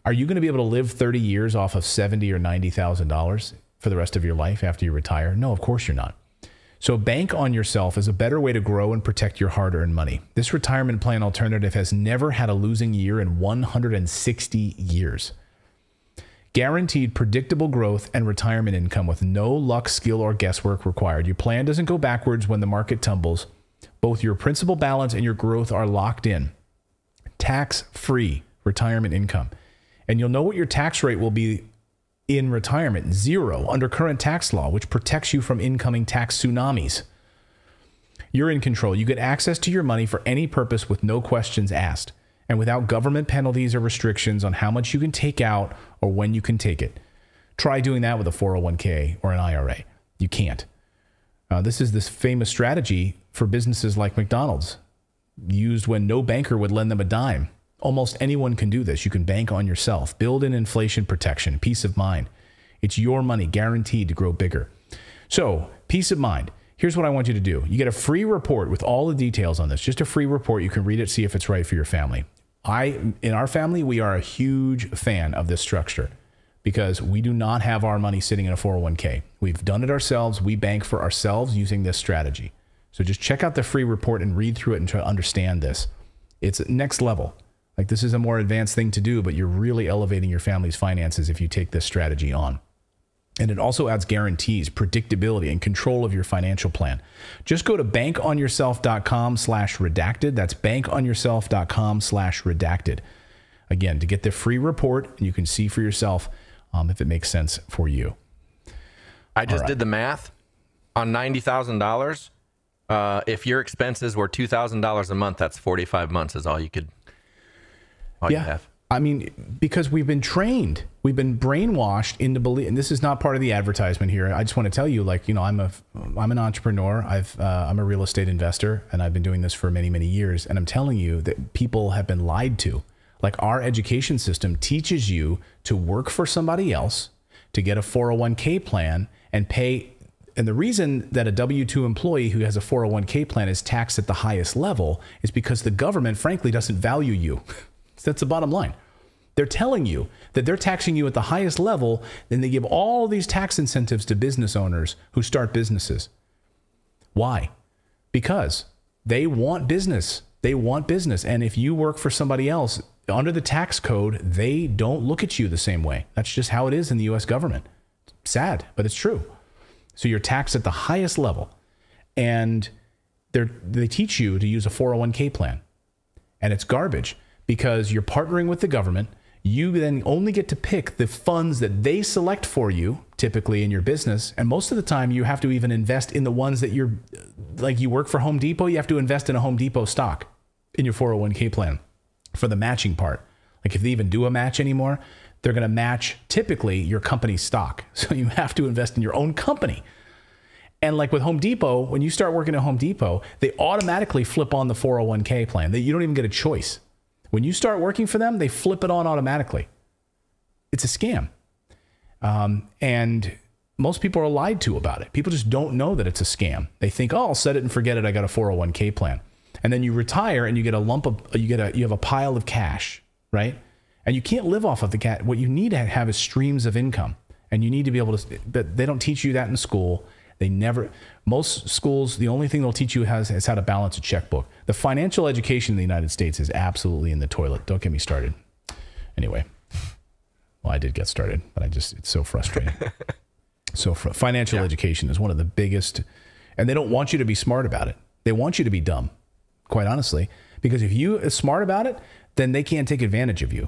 Are you going to be able to live 30 years off of $70,000 or $90,000 for the rest of your life after you retire? No, of course you're not. So bank on yourself is a better way to grow and protect your hard-earned money. This retirement plan alternative has never had a losing year in 160 years. Guaranteed predictable growth and retirement income with no luck, skill, or guesswork required. Your plan doesn't go backwards when the market tumbles. Both your principal balance and your growth are locked in. Tax-free retirement income. And you'll know what your tax rate will be in retirement, 0 under current tax law, which protects you from incoming tax tsunamis. You're in control. You get access to your money for any purpose with no questions asked and without government penalties or restrictions on how much you can take out or when you can take it. Try doing that with a 401k or an IRA. You can't. This is this famous strategy for businesses like McDonald's, used when no banker would lend them a dime. Almost anyone can do this. You can bank on yourself. Build in inflation protection, peace of mind. It's your money, guaranteed to grow bigger. So, peace of mind. Here's what I want you to do. You get a free report with all the details on this. Just a free report. You can read it, see if it's right for your family. In our family, we are a huge fan of this structure because we do not have our money sitting in a 401k. We've done it ourselves. We bank for ourselves using this strategy. So just check out the free report and read through it and try to understand this. It's next level. Like, this is a more advanced thing to do, but you're really elevating your family's finances if you take this strategy on. And it also adds guarantees, predictability, and control of your financial plan. Just go to bankonyourself.com/redacted. That's bankonyourself.com/redacted. Again, to get the free report, and you can see for yourself if it makes sense for you. I just did the math on $90,000. If your expenses were $2,000 a month, that's 45 months is all you could. You have. I mean, because we've been trained, we've been brainwashed into belief, and this is not part of the advertisement here. I just want to tell you, like, you know, I'm an entrepreneur. I'm a real estate investor, and I've been doing this for many, many years. And I'm telling you that people have been lied to. Like, our education system teaches you to work for somebody else, to get a 401k plan and pay. And the reason that a W-2 employee who has a 401k plan is taxed at the highest level is because the government, frankly, doesn't value you. That's the bottom line. They're telling you that they're taxing you at the highest level, then they give all these tax incentives to business owners who start businesses. Why? Because they want business. They want business. And if you work for somebody else, under the tax code, they don't look at you the same way. That's just how it is in the U.S. government. It's sad, but it's true. So you're taxed at the highest level. And they teach you to use a 401k plan. And it's garbage. Because you're partnering with the government, you then only get to pick the funds that they select for you, typically in your business. And most of the time, you have to even invest in the ones that you work for Home Depot, you have to invest in a Home Depot stock in your 401k plan for the matching part. Like, if they even do a match anymore, they're going to match typically your company's stock. So you have to invest in your own company. And like with Home Depot, when you start working at Home Depot, they automatically flip on the 401k plan. You don't even get a choice. When you start working for them, they flip it on automatically. It's a scam. And most people are lied to about it. People just don't know that it's a scam. They think, oh, I'll set it and forget it. I got a 401k plan. And then you retire and you get a lump of, you have a pile of cash, right? And you can't live off of the cash. What you need to have is streams of income. And you need to be able to, but they don't teach you that in school. Most schools, the only thing they'll teach you is how to balance a checkbook. The financial education in the United States is absolutely in the toilet. Don't get me started. Anyway, well, I did get started, but it's so frustrating. Financial education is one of the biggest, and they don't want you to be smart about it. They want you to be dumb, quite honestly, because if you are smart about it, then they can't take advantage of you.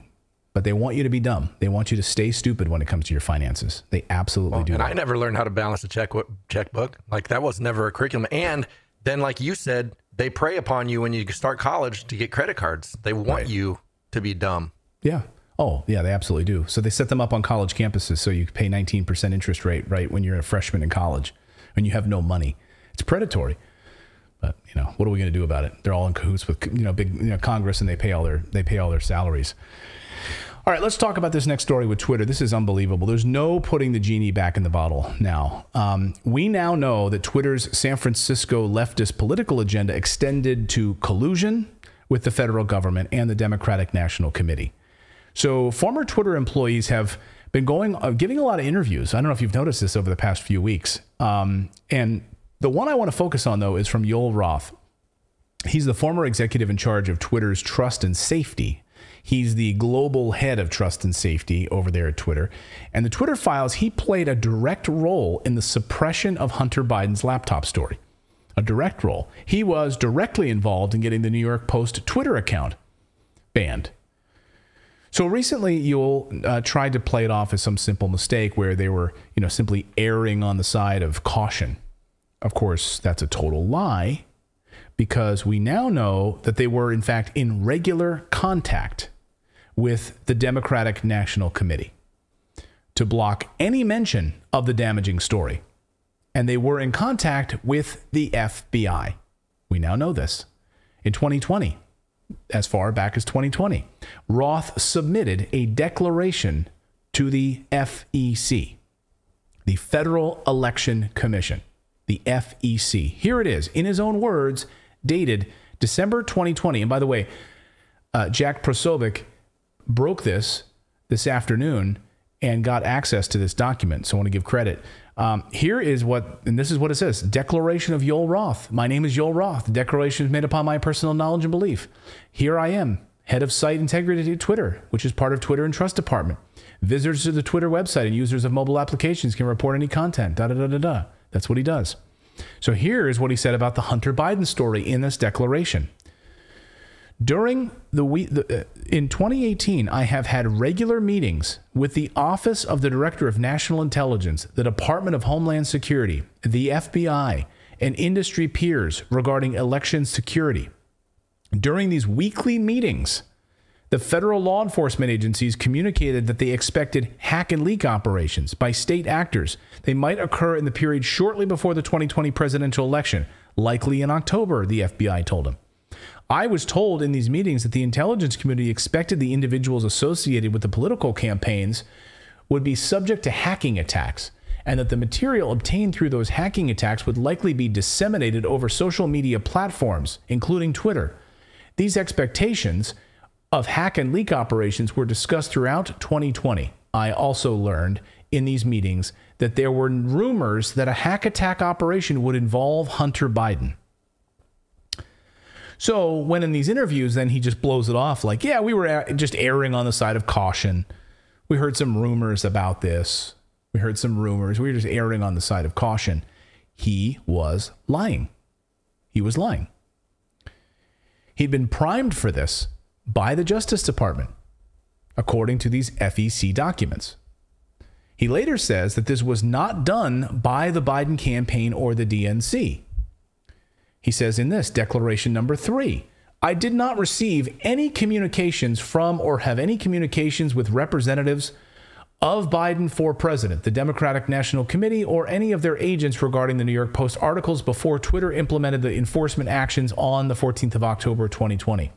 But they want you to be dumb. They want you to stay stupid when it comes to your finances. They absolutely do. And I never learned how to balance a checkbook. Like, that was never a curriculum. And then, like you said, they prey upon you when you start college to get credit cards. They want you to be dumb. Yeah. Oh, yeah, they absolutely do. So they set them up on college campuses so you pay 19% interest rate, right, when you're a freshman in college and you have no money. It's predatory. But, what are we going to do about it? They're all in cahoots with, big Congress, and they pay all their salaries. All right, let's talk about this next story with Twitter. This is unbelievable. There's no putting the genie back in the bottle now. We now know that Twitter's San Francisco leftist political agenda extended to collusion with the federal government and the Democratic National Committee. So former Twitter employees have been giving a lot of interviews. I don't know if you've noticed this over the past few weeks. And the one I want to focus on, though, is from Joel Roth. He's the former executive in charge of Twitter's trust and safety. He's the global head of trust and safety over there at Twitter. And the Twitter files, he played a direct role in the suppression of Hunter Biden's laptop story. A direct role. He was directly involved in getting the New York Post Twitter account banned. So recently, Joel tried to play it off as some simple mistake where they were, simply erring on the side of caution. Of course, that's a total lie, because we now know that they were, in fact, in regular contact with the Democratic National Committee to block any mention of the damaging story. And they were in contact with the FBI. We now know this. In 2020, as far back as 2020, Roth submitted a declaration to the FEC, the Federal Election Commission, the FEC. Here it is, in his own words, dated December 2020. And by the way, Jack Prosovic broke this afternoon and got access to this document. So I want to give credit. Here is and this is what it says. Declaration of Joel Roth. My name is Joel Roth. The declaration is made upon my personal knowledge and belief. Here I am, head of site integrity at Twitter, which is part of Twitter and Trust Department. Visitors to the Twitter website and users of mobile applications can report any content. That's what he does. So here is what he said about the Hunter Biden story in this declaration. During the week, in 2018, I have had regular meetings with the Office of the Director of National Intelligence, the Department of Homeland Security, the FBI, and industry peers regarding election security. During these weekly meetings, the federal law enforcement agencies communicated that they expected hack and leak operations by state actors. They might occur in the period shortly before the 2020 presidential election, likely in October, the FBI told him. I was told in these meetings that the intelligence community expected the individuals associated with the political campaigns would be subject to hacking attacks, and that the material obtained through those hacking attacks would likely be disseminated over social media platforms, including Twitter. These expectations of hack and leak operations were discussed throughout 2020. I also learned in these meetings that there were rumors that a hack attack operation would involve Hunter Biden. So when in these interviews, then he just blows it off like, yeah, we were just erring on the side of caution. We heard some rumors about this. We heard some rumors. We were just erring on the side of caution. He was lying. He was lying. He'd been primed for this by the Justice Department, according to these FEC documents. He later says that this was not done by the Biden campaign or the DNC. He says in this, declaration number 3, I did not receive any communications from or have any communications with representatives of Biden for president, the Democratic National Committee, or any of their agents regarding the New York Post articles before Twitter implemented the enforcement actions on the 14th of October, 2020.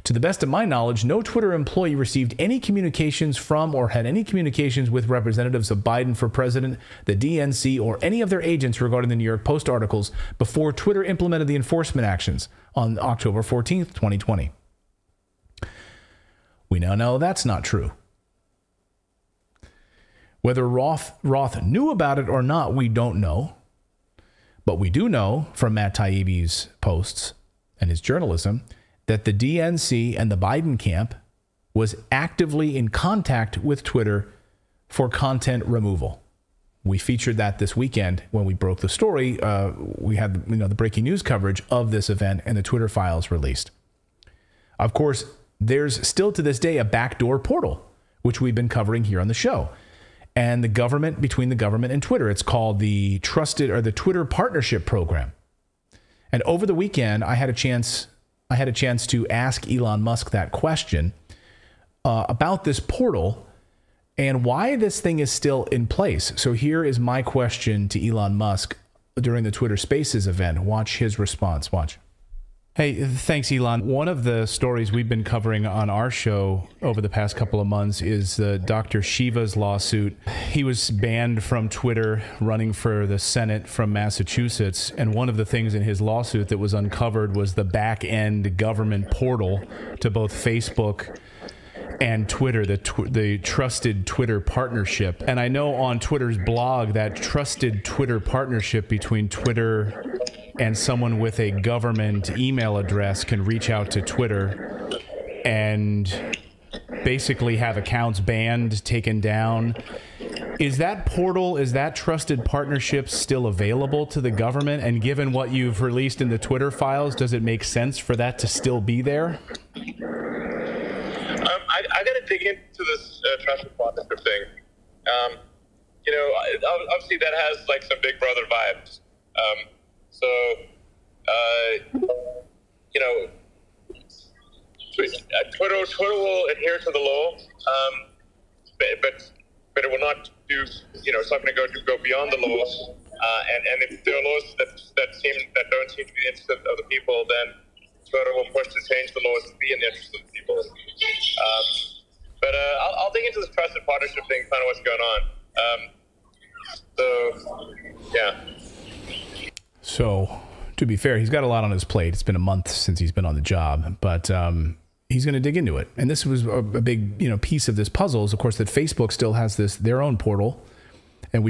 To the best of my knowledge, no Twitter employee received any communications from or had any communications with representatives of Biden for president, the DNC, or any of their agents regarding the New York Post articles before Twitter implemented the enforcement actions on October 14th, 2020. We now know that's not true. Whether Roth knew about it or not, we don't know. But we do know from Matt Taibbi's posts and his journalism that the DNC and the Biden camp was actively in contact with Twitter for content removal. We featured that this weekend when we broke the story. We had the breaking news coverage of this event and the Twitter files released. Of course, there's still to this day a backdoor portal, which we've been covering here on the show. And the government, between the government and Twitter, it's called the Twitter Partnership Program. And over the weekend, I had a chance to ask Elon Musk that question about this portal and why this thing is still in place. So here is my question to Elon Musk during the Twitter Spaces event. Watch his response. Watch. Hey, thanks, Elon. One of the stories we've been covering on our show over the past couple of months is Dr. Shiva's lawsuit. He was banned from Twitter running for the Senate from Massachusetts, and one of the things in his lawsuit that was uncovered was the back-end government portal to both Facebook and Twitter, the trusted Twitter partnership. And I know on Twitter's blog that trusted Twitter partnership between Twitter and someone with a government email address can reach out to Twitter and basically have accounts banned, taken down. Is that portal, is that trusted partnership still available to the government? And given what you've released in the Twitter files, does it make sense for that to still be there? I got to dig into this trusted partnership thing. You know, obviously that has like some Big Brother vibes. So, you know, Twitter will adhere to the law, but it will not do. You know, it's not going to go beyond the laws. And if there are laws that don't seem to be in the interest of the people, then Twitter will push to change the laws to be in the interest of the people. But I'll dig into this trusted partnership thing, find out what's going on. So, yeah. So, to be fair, he's got a lot on his plate. It's been a month since he's been on the job, but he's going to dig into it. And this was a big, piece of this puzzle is, of course, that Facebook still has their own portal. And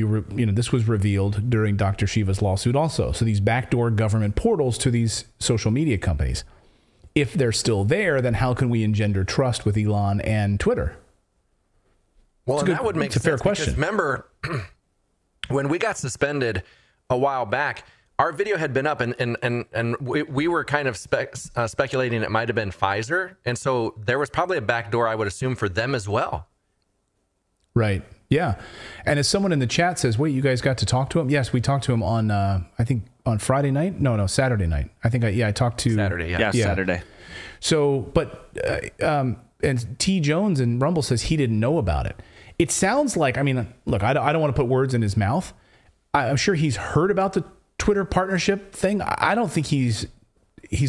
this was revealed during Dr. Shiva's lawsuit also. So these backdoor government portals to these social media companies. If they're still there, then how can we engender trust with Elon and Twitter? Well, and that would make sense. It's a fair question. Remember, when we got suspended a while back, our video had been up, and we were kind of speculating it might have been Pfizer. And so there was probably a backdoor, I would assume, for them as well. Right. Yeah. And as someone in the chat says, wait, you guys got to talk to him? Yes, we talked to him on, I think, on Friday night? No, Saturday night. I think I talked to... Saturday, yeah. Saturday. So, but, and T. Jones in Rumble says he didn't know about it. It sounds like, look, I don't want to put words in his mouth. I'm sure he's heard about the Twitter partnership thing. I don't think he's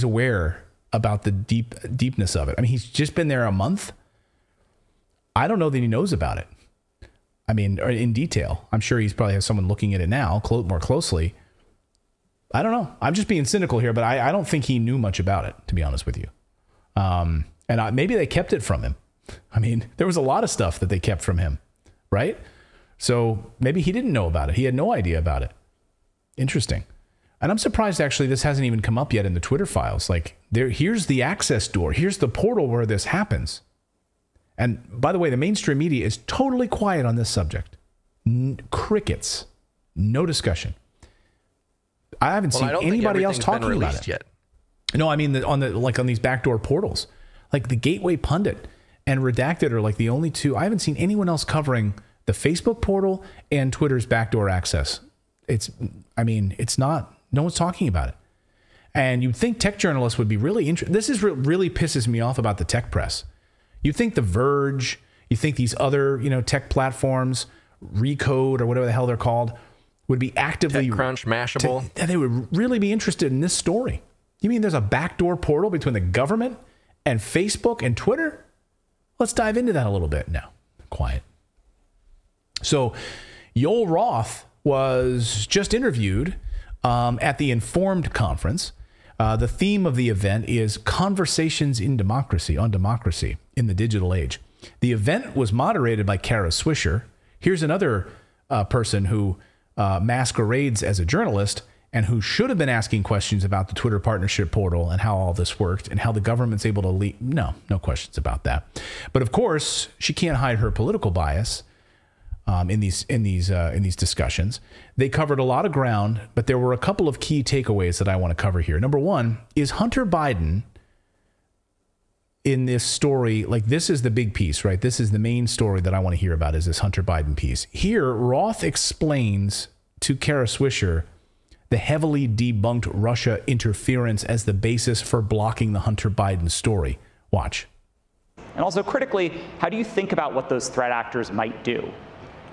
aware about the deepness of it. He's just been there a month. I don't know that he knows about it. In detail. I'm sure he's probably has someone looking at it now more closely. I don't know. I'm just being cynical here, but I don't think he knew much about it, to be honest with you. And maybe they kept it from him. There was a lot of stuff that they kept from him, right? So maybe he didn't know about it. He had no idea about it. Interesting. And I'm surprised, actually, this hasn't even come up yet in the Twitter files. Here's the access door. Here's the portal where this happens. And by the way, the mainstream media is totally quiet on this subject. Crickets. No discussion. I haven't seen anybody else talking about it yet. No, on these backdoor portals, like the Gateway Pundit and Redacted are like the only two. I haven't seen anyone else covering the Facebook portal and Twitter's backdoor access. It's not. No one's talking about it. And you'd think tech journalists would be really interested. This is really pisses me off about the tech press. You think The Verge, you think these other, tech platforms, Recode or whatever the hell they're called, would be actively... TechCrunch, Mashable. They would really be interested in this story. You mean there's a backdoor portal between the government and Facebook and Twitter? Let's dive into that a little bit now. Quiet. So, Yoel Roth was just interviewed at the Informed conference. The theme of the event is Conversations on Democracy in the Digital Age. The event was moderated by Kara Swisher. Here's another person who masquerades as a journalist and who should have been asking questions about the Twitter partnership portal and how all this worked and how the government's able to leak. No questions about that. But of course, she can't hide her political bias in these discussions. They covered a lot of ground, but there were a couple of key takeaways that I want to cover here. Number one, is Hunter Biden in this story, this is the big piece, right? This is the main story that I want to hear about, is this Hunter Biden piece. Here, Roth explains to Kara Swisher the heavily debunked Russia interference as the basis for blocking the Hunter Biden story. Watch. And also critically, how do you think about what those threat actors might do?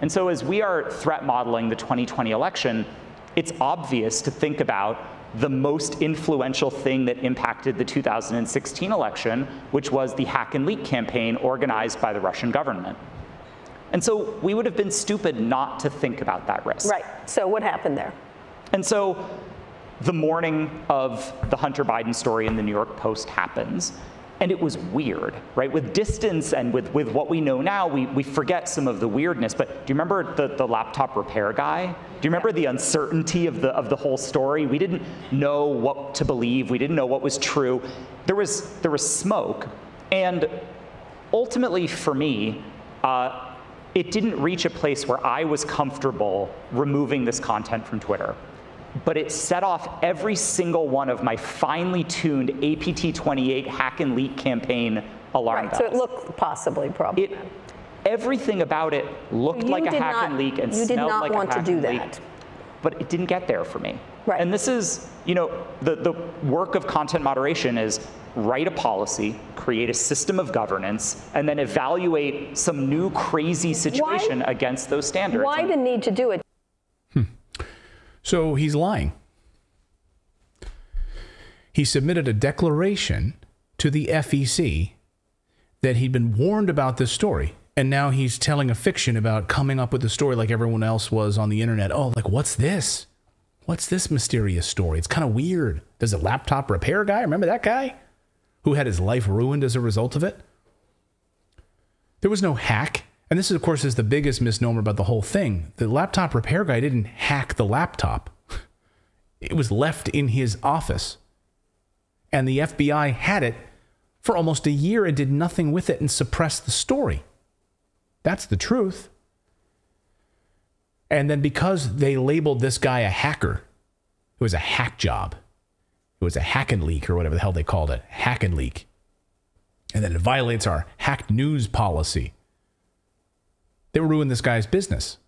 And so as we are threat modeling the 2020 election, it's obvious to think about the most influential thing that impacted the 2016 election, which was the hack and leak campaign organized by the Russian government. And so we would have been stupid not to think about that risk. Right. So what happened there? And so the morning of the Hunter Biden story in the New York Post happens, and it was weird, right? With distance and with what we know now, we forget some of the weirdness. But do you remember the laptop repair guy? Do you remember the uncertainty of the whole story? We didn't know what to believe. We didn't know what was true. There was smoke, and ultimately for me, it didn't reach a place where I was comfortable removing this content from Twitter. But it set off every single one of my finely tuned APT28 hack and leak campaign alarm bells. So it looked possibly problematic. Everything about it looked like a hack and leak and smelled like a hack and leak. You did not want to do that. But it didn't get there for me. Right. And this is, the work of content moderation is write a policy, create a system of governance, and then evaluate some new crazy situation against those standards. Why the need to do it? So he's lying. He submitted a declaration to the FEC that he'd been warned about this story. And now he's telling a fiction about coming up with a story like everyone else was on the internet. Oh, like, what's this? What's this mysterious story? It's kind of weird. There's a laptop repair guy. Remember that guy who had his life ruined as a result of it? There was no hack. And this, of course, is the biggest misnomer about the whole thing. The laptop repair guy didn't hack the laptop. It was left in his office. And the FBI had it for almost a year and did nothing with it and suppressed the story. That's the truth. And then because they labeled this guy a hacker, it was a hack job. It was a hack and leak, or whatever the hell they called it. Hack and leak. And then it violates our hacked news policy. They ruined this guy's business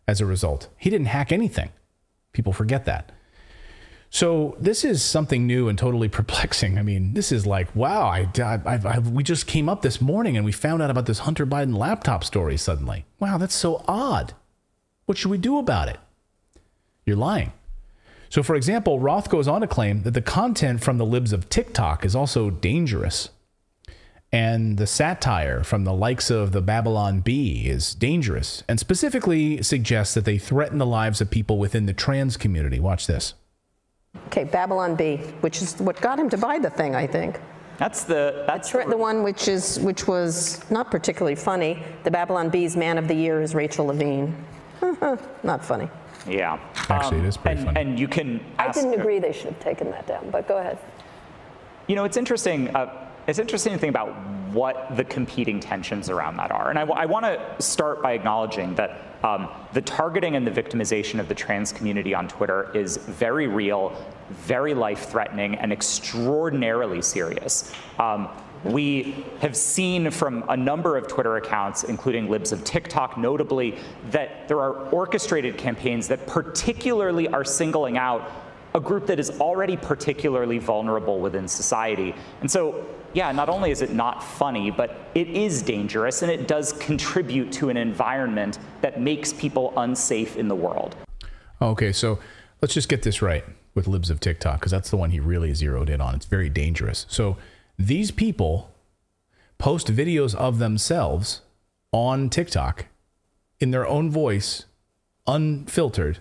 as a result. He didn't hack anything. People forget that. So this is something new and totally perplexing. I mean, this is like, wow, we just came up this morning and we found out about this Hunter Biden laptop story suddenly. Wow, that's so odd. What should we do about it? You're lying. So, for example, Roth goes on to claim that the content from the libs of TikTok is also dangerous. And the satire from the likes of the Babylon Bee is dangerous and specifically suggests that they threaten the lives of people within the trans community. Watch this. Okay, Babylon Bee, which is what got him to buy the thing, I think. That's the one which was not particularly funny. The Babylon Bee's Man of the Year is Rachel Levine. Not funny. Yeah. Actually, it is pretty funny. And you can I didn't agree they should have taken that down, but go ahead. It's interesting. It's interesting to think about what the competing tensions around that are. And I want to start by acknowledging that the targeting and the victimization of the trans community on Twitter is very real, very life-threatening, and extraordinarily serious. We have seen from a number of Twitter accounts, including libs of TikTok notably, that there are orchestrated campaigns that particularly are singling out a group that is already particularly vulnerable within society. And so, yeah, not only is it not funny, but it is dangerous, and it does contribute to an environment that makes people unsafe in the world. Okay, so let's just get this right with libs of TikTok, because that's the one he really zeroed in on. It's very dangerous. So these people post videos of themselves on TikTok in their own voice, unfiltered,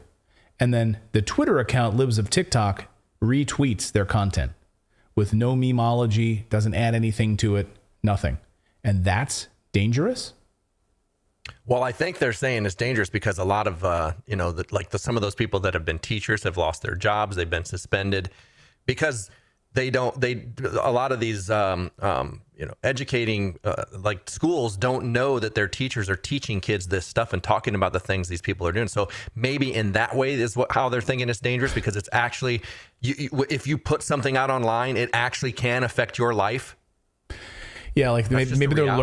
and then the Twitter account Libs of TikTok retweets their content with no memeology, doesn't add anything to it, nothing. And that's dangerous? Well, I think they're saying it's dangerous because a lot of, some of those people that have been teachers have lost their jobs. They've been suspended because a lot of these, educating, schools don't know that their teachers are teaching kids this stuff and talking about the things these people are doing. So maybe in that way is how they're thinking it's dangerous, because it's actually, if you put something out online, it actually can affect your life. Yeah, like maybe they're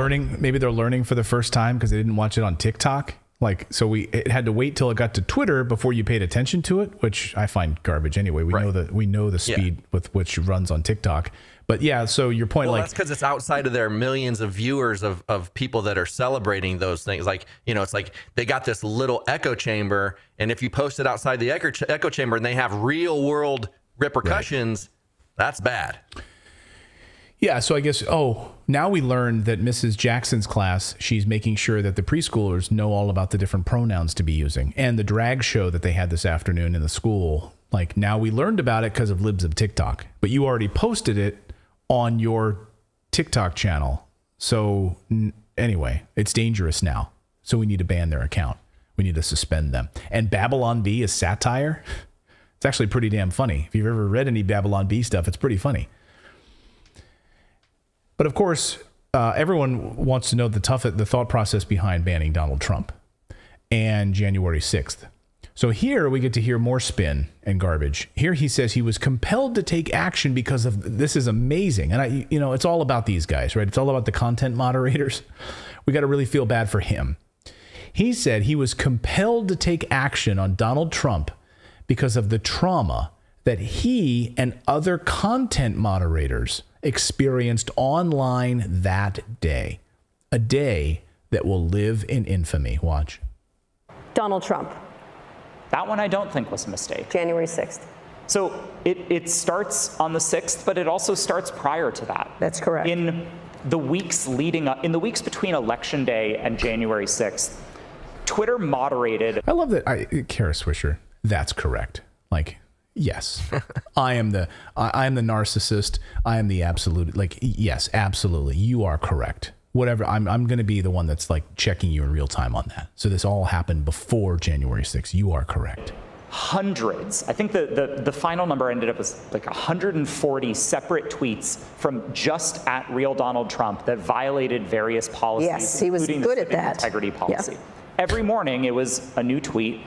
learning for the first time because they didn't watch it on TikTok. Like, so it had to wait till it got to Twitter before you paid attention to it, which I find garbage anyway. We know the speed with which it runs on TikTok. But yeah, so your point, that's because it's outside of their millions of viewers of people that are celebrating those things. Like, it's like they got this little echo chamber, and if you post it outside the echo chamber and they have real world repercussions, that's bad. Yeah, so I guess, now we learned that Mrs. Jackson's class, she's making sure that the preschoolers know all about the different pronouns to be using. And the drag show that they had this afternoon in the school, like, now we learned about it because of Libs of TikTok. But you already posted it on your TikTok channel. So anyway, it's dangerous now. So we need to ban their account. We need to suspend them. And Babylon Bee is satire. It's actually pretty damn funny. If you've ever read any Babylon Bee stuff, it's pretty funny. But of course, everyone wants to know the thought process behind banning Donald Trump and January 6th. So here we get to hear more spin and garbage. Here he says he was compelled to take action because of this is amazing. And it's all about these guys, right? It's all about the content moderators. We got to really feel bad for him. He said he was compelled to take action on Donald Trump because of the trauma that he and other content moderators experienced online that day, a day that will live in infamy. Watch. Donald Trump. That one I don't think was a mistake. January 6th. So it starts on the 6th, but it also starts prior to that. That's correct. In the weeks leading up, in the weeks between Election Day and January 6th, Twitter moderated. I love that. Kara Swisher, that's correct. Like, yes, I am the narcissist. I am the absolute, like, yes, absolutely. You are correct. Whatever. I'm going to be the one that's like checking you in real time on that. So this all happened before January 6th. You are correct. Hundreds. I think the final number ended up as like 140 separate tweets from just at Real Donald Trump that violated various policies. Yes, he was good at that. Integrity policy. Yeah. Every morning it was a new tweet.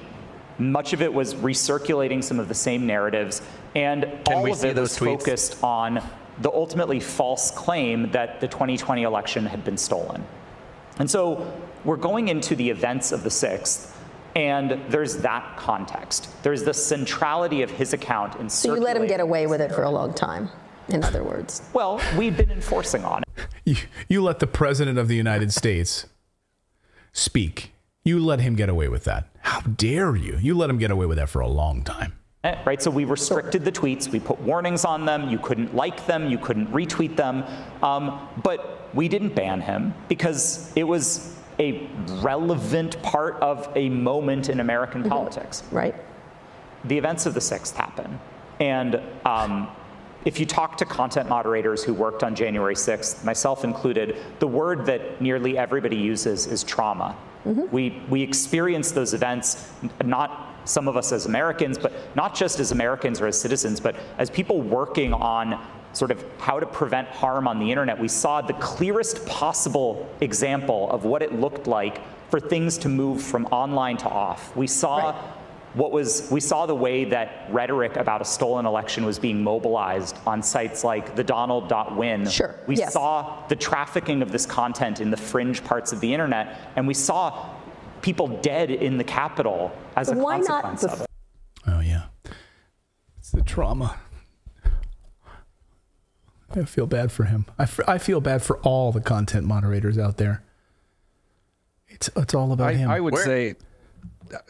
Much of it was recirculating some of the same narratives, and all of it was focused on the ultimately false claim that the 2020 election had been stolen. And so we're going into the events of the 6th, and there's that context. There's the centrality of his account in So you let him get away with it for a long time, in other words. Well, we've been enforcing on it. You let the President of the United States speak. You let him get away with that. How dare you? You let him get away with that for a long time. Right, so we restricted the tweets. We put warnings on them. You couldn't like them. You couldn't retweet them. But we didn't ban him because it was a relevant part of a moment in American politics. Right. The events of the 6th happen. And if you talk to content moderators who worked on January 6th, myself included, the word that nearly everybody uses is trauma. We experienced those events, not some of us as Americans, but not just as Americans or as citizens, but as people working on sort of how to prevent harm on the internet. We saw the clearest possible example of what it looked like for things to move from online to off. We saw we saw the way that rhetoric about a stolen election was being mobilized on sites like the Donald.win. Sure. We saw the trafficking of this content in the fringe parts of the internet, and we saw people dead in the Capitol as a consequence of it. Oh, yeah. It's the trauma. I feel bad for him. I feel bad for all the content moderators out there. It's all about him. I would say,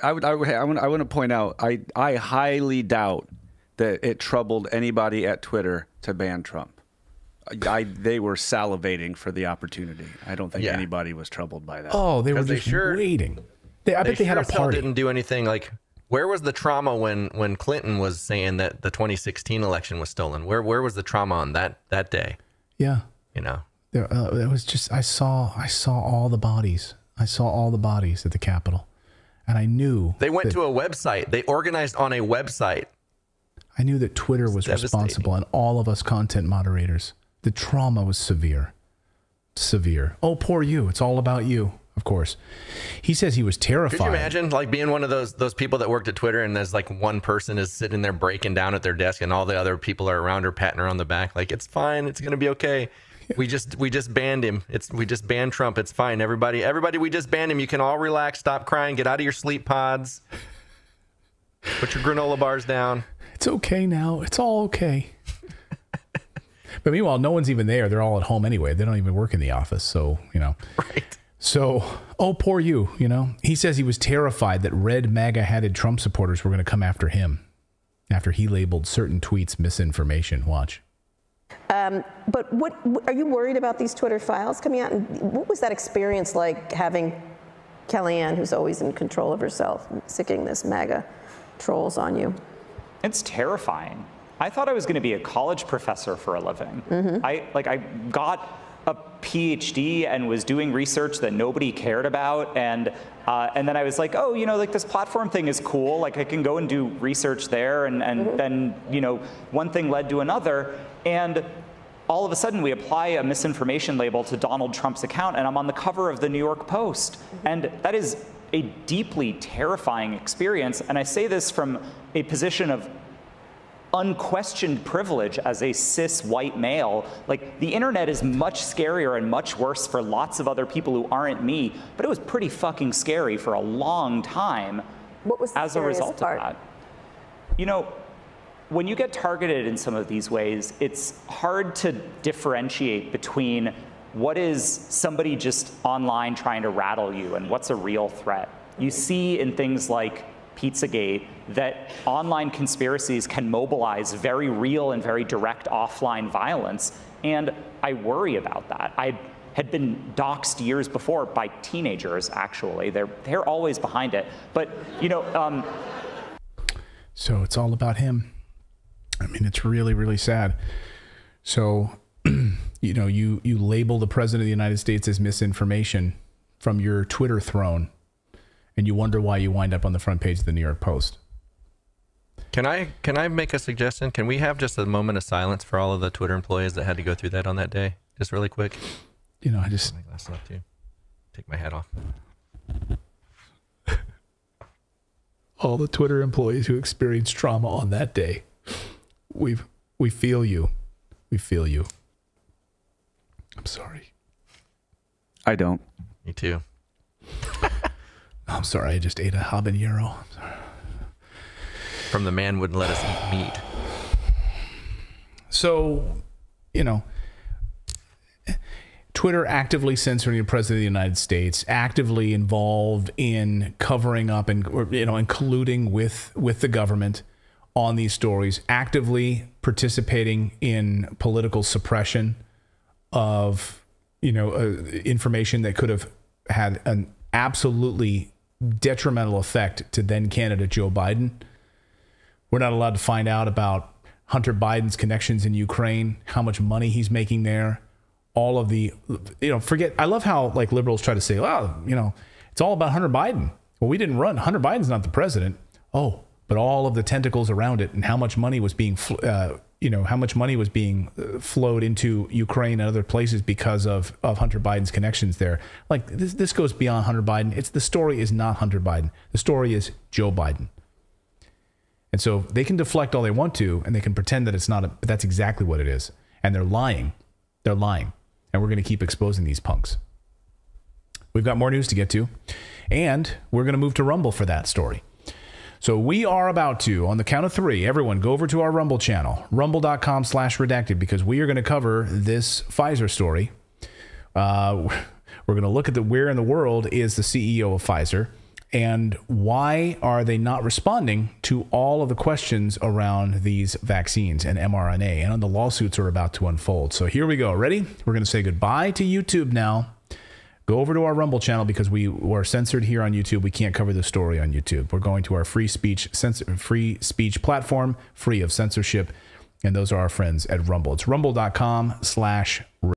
I want to point out, I highly doubt that it troubled anybody at Twitter to ban Trump. They were salivating for the opportunity. I don't think anybody was troubled by that. Oh, they were just waiting. I bet they had a party. Didn't do anything. Like, where was the trauma when Clinton was saying that the 2016 election was stolen? Where was the trauma on that day? Yeah, you know, it was just I saw all the bodies. I saw all the bodies at the Capitol, and I knew they went to a website. They organized on a website. I knew that Twitter was responsible, and all of us content moderators. The trauma was severe. Severe. Oh, poor you. It's all about you, of course. He says he was terrified. Could you imagine like being one of those people that worked at Twitter and there's like one person is sitting there breaking down at their desk and all the other people are around her patting her on the back like, it's fine. It's going to be okay. We just banned him. We just banned Trump. It's fine. Everybody, we just banned him. You can all relax, stop crying, get out of your sleep pods. Put your granola bars down. It's okay now. It's all okay. But meanwhile, no one's even there. They're all at home anyway. They don't even work in the office. So, Right. So, oh, poor you, He says he was terrified that red MAGA-hatted Trump supporters were going to come after him after he labeled certain tweets misinformation. Watch. But what are you worried about these Twitter files coming out? And what was that experience like having Kellyanne, who's always in control of herself, sicking this MAGA trolls on you? It's terrifying. I thought I was going to be a college professor for a living. Mm-hmm. I got a PhD and was doing research that nobody cared about, and then I was like, oh, this platform thing is cool. Like, I can go and do research there, and Mm-hmm. then one thing led to another, and all of a sudden we apply a misinformation label to Donald Trump's account, and I'm on the cover of the New York Post, and that is a deeply terrifying experience. And I say this from a position of unquestioned privilege as a cis white male. Like, the internet is much scarier and much worse for lots of other people who aren't me, but it was pretty fucking scary for a long time. What was the as a result part? of that? When you get targeted in some of these ways, it's hard to differentiate between what is somebody just online trying to rattle you and what's a real threat. You see in things like Pizzagate that online conspiracies can mobilize very real and very direct offline violence, and I worry about that. I had been doxxed years before by teenagers, actually. They're always behind it. But, So it's all about him. I mean, it's really, really sad. So, you label the president of the United States as misinformation from your Twitter throne, and you wonder why you wind up on the front page of the New York Post. Can I make a suggestion? Can we have just a moment of silence for all of the Twitter employees that had to go through that on that day? Just really quick. I just... My glasses off too. Take my hat off. All the Twitter employees who experienced trauma on that day. We feel you. We feel you. I'm sorry. I don't. Me too. I'm sorry. I just ate a habanero. I'm sorry. From the man wouldn't let us eat meat. So, Twitter actively censoring the president of the United States, actively involved in covering up and colluding with the government on these stories, actively participating in political suppression of, information that could have had an absolutely detrimental effect to then candidate Joe Biden. We're not allowed to find out about Hunter Biden's connections in Ukraine, how much money he's making there, all of the, I love how liberals try to say, it's all about Hunter Biden. Well, we didn't run. Hunter Biden's not the president. Oh, but all of the tentacles around it and how much money was being, flowed into Ukraine and other places because of Hunter Biden's connections there. This goes beyond Hunter Biden. The story is not Hunter Biden. The story is Joe Biden. And so they can deflect all they want to, and they can pretend that it's not, but that's exactly what it is. And they're lying. They're lying. And we're going to keep exposing these punks. We've got more news to get to, and we're going to move to Rumble for that story. So we are about to, on the count of three, everyone go over to our Rumble channel, rumble.com/redacted, because we are going to cover this Pfizer story. We're going to look at where in the world is the CEO of Pfizer, and why are they not responding to all of the questions around these vaccines and mRNA and on the lawsuits are about to unfold. So here we go. Ready? We're going to say goodbye to YouTube now. Go over to our Rumble channel because we were censored here on YouTube. We can't cover the story on YouTube. We're going to our free speech platform, free of censorship. And those are our friends at Rumble. It's rumble.com/.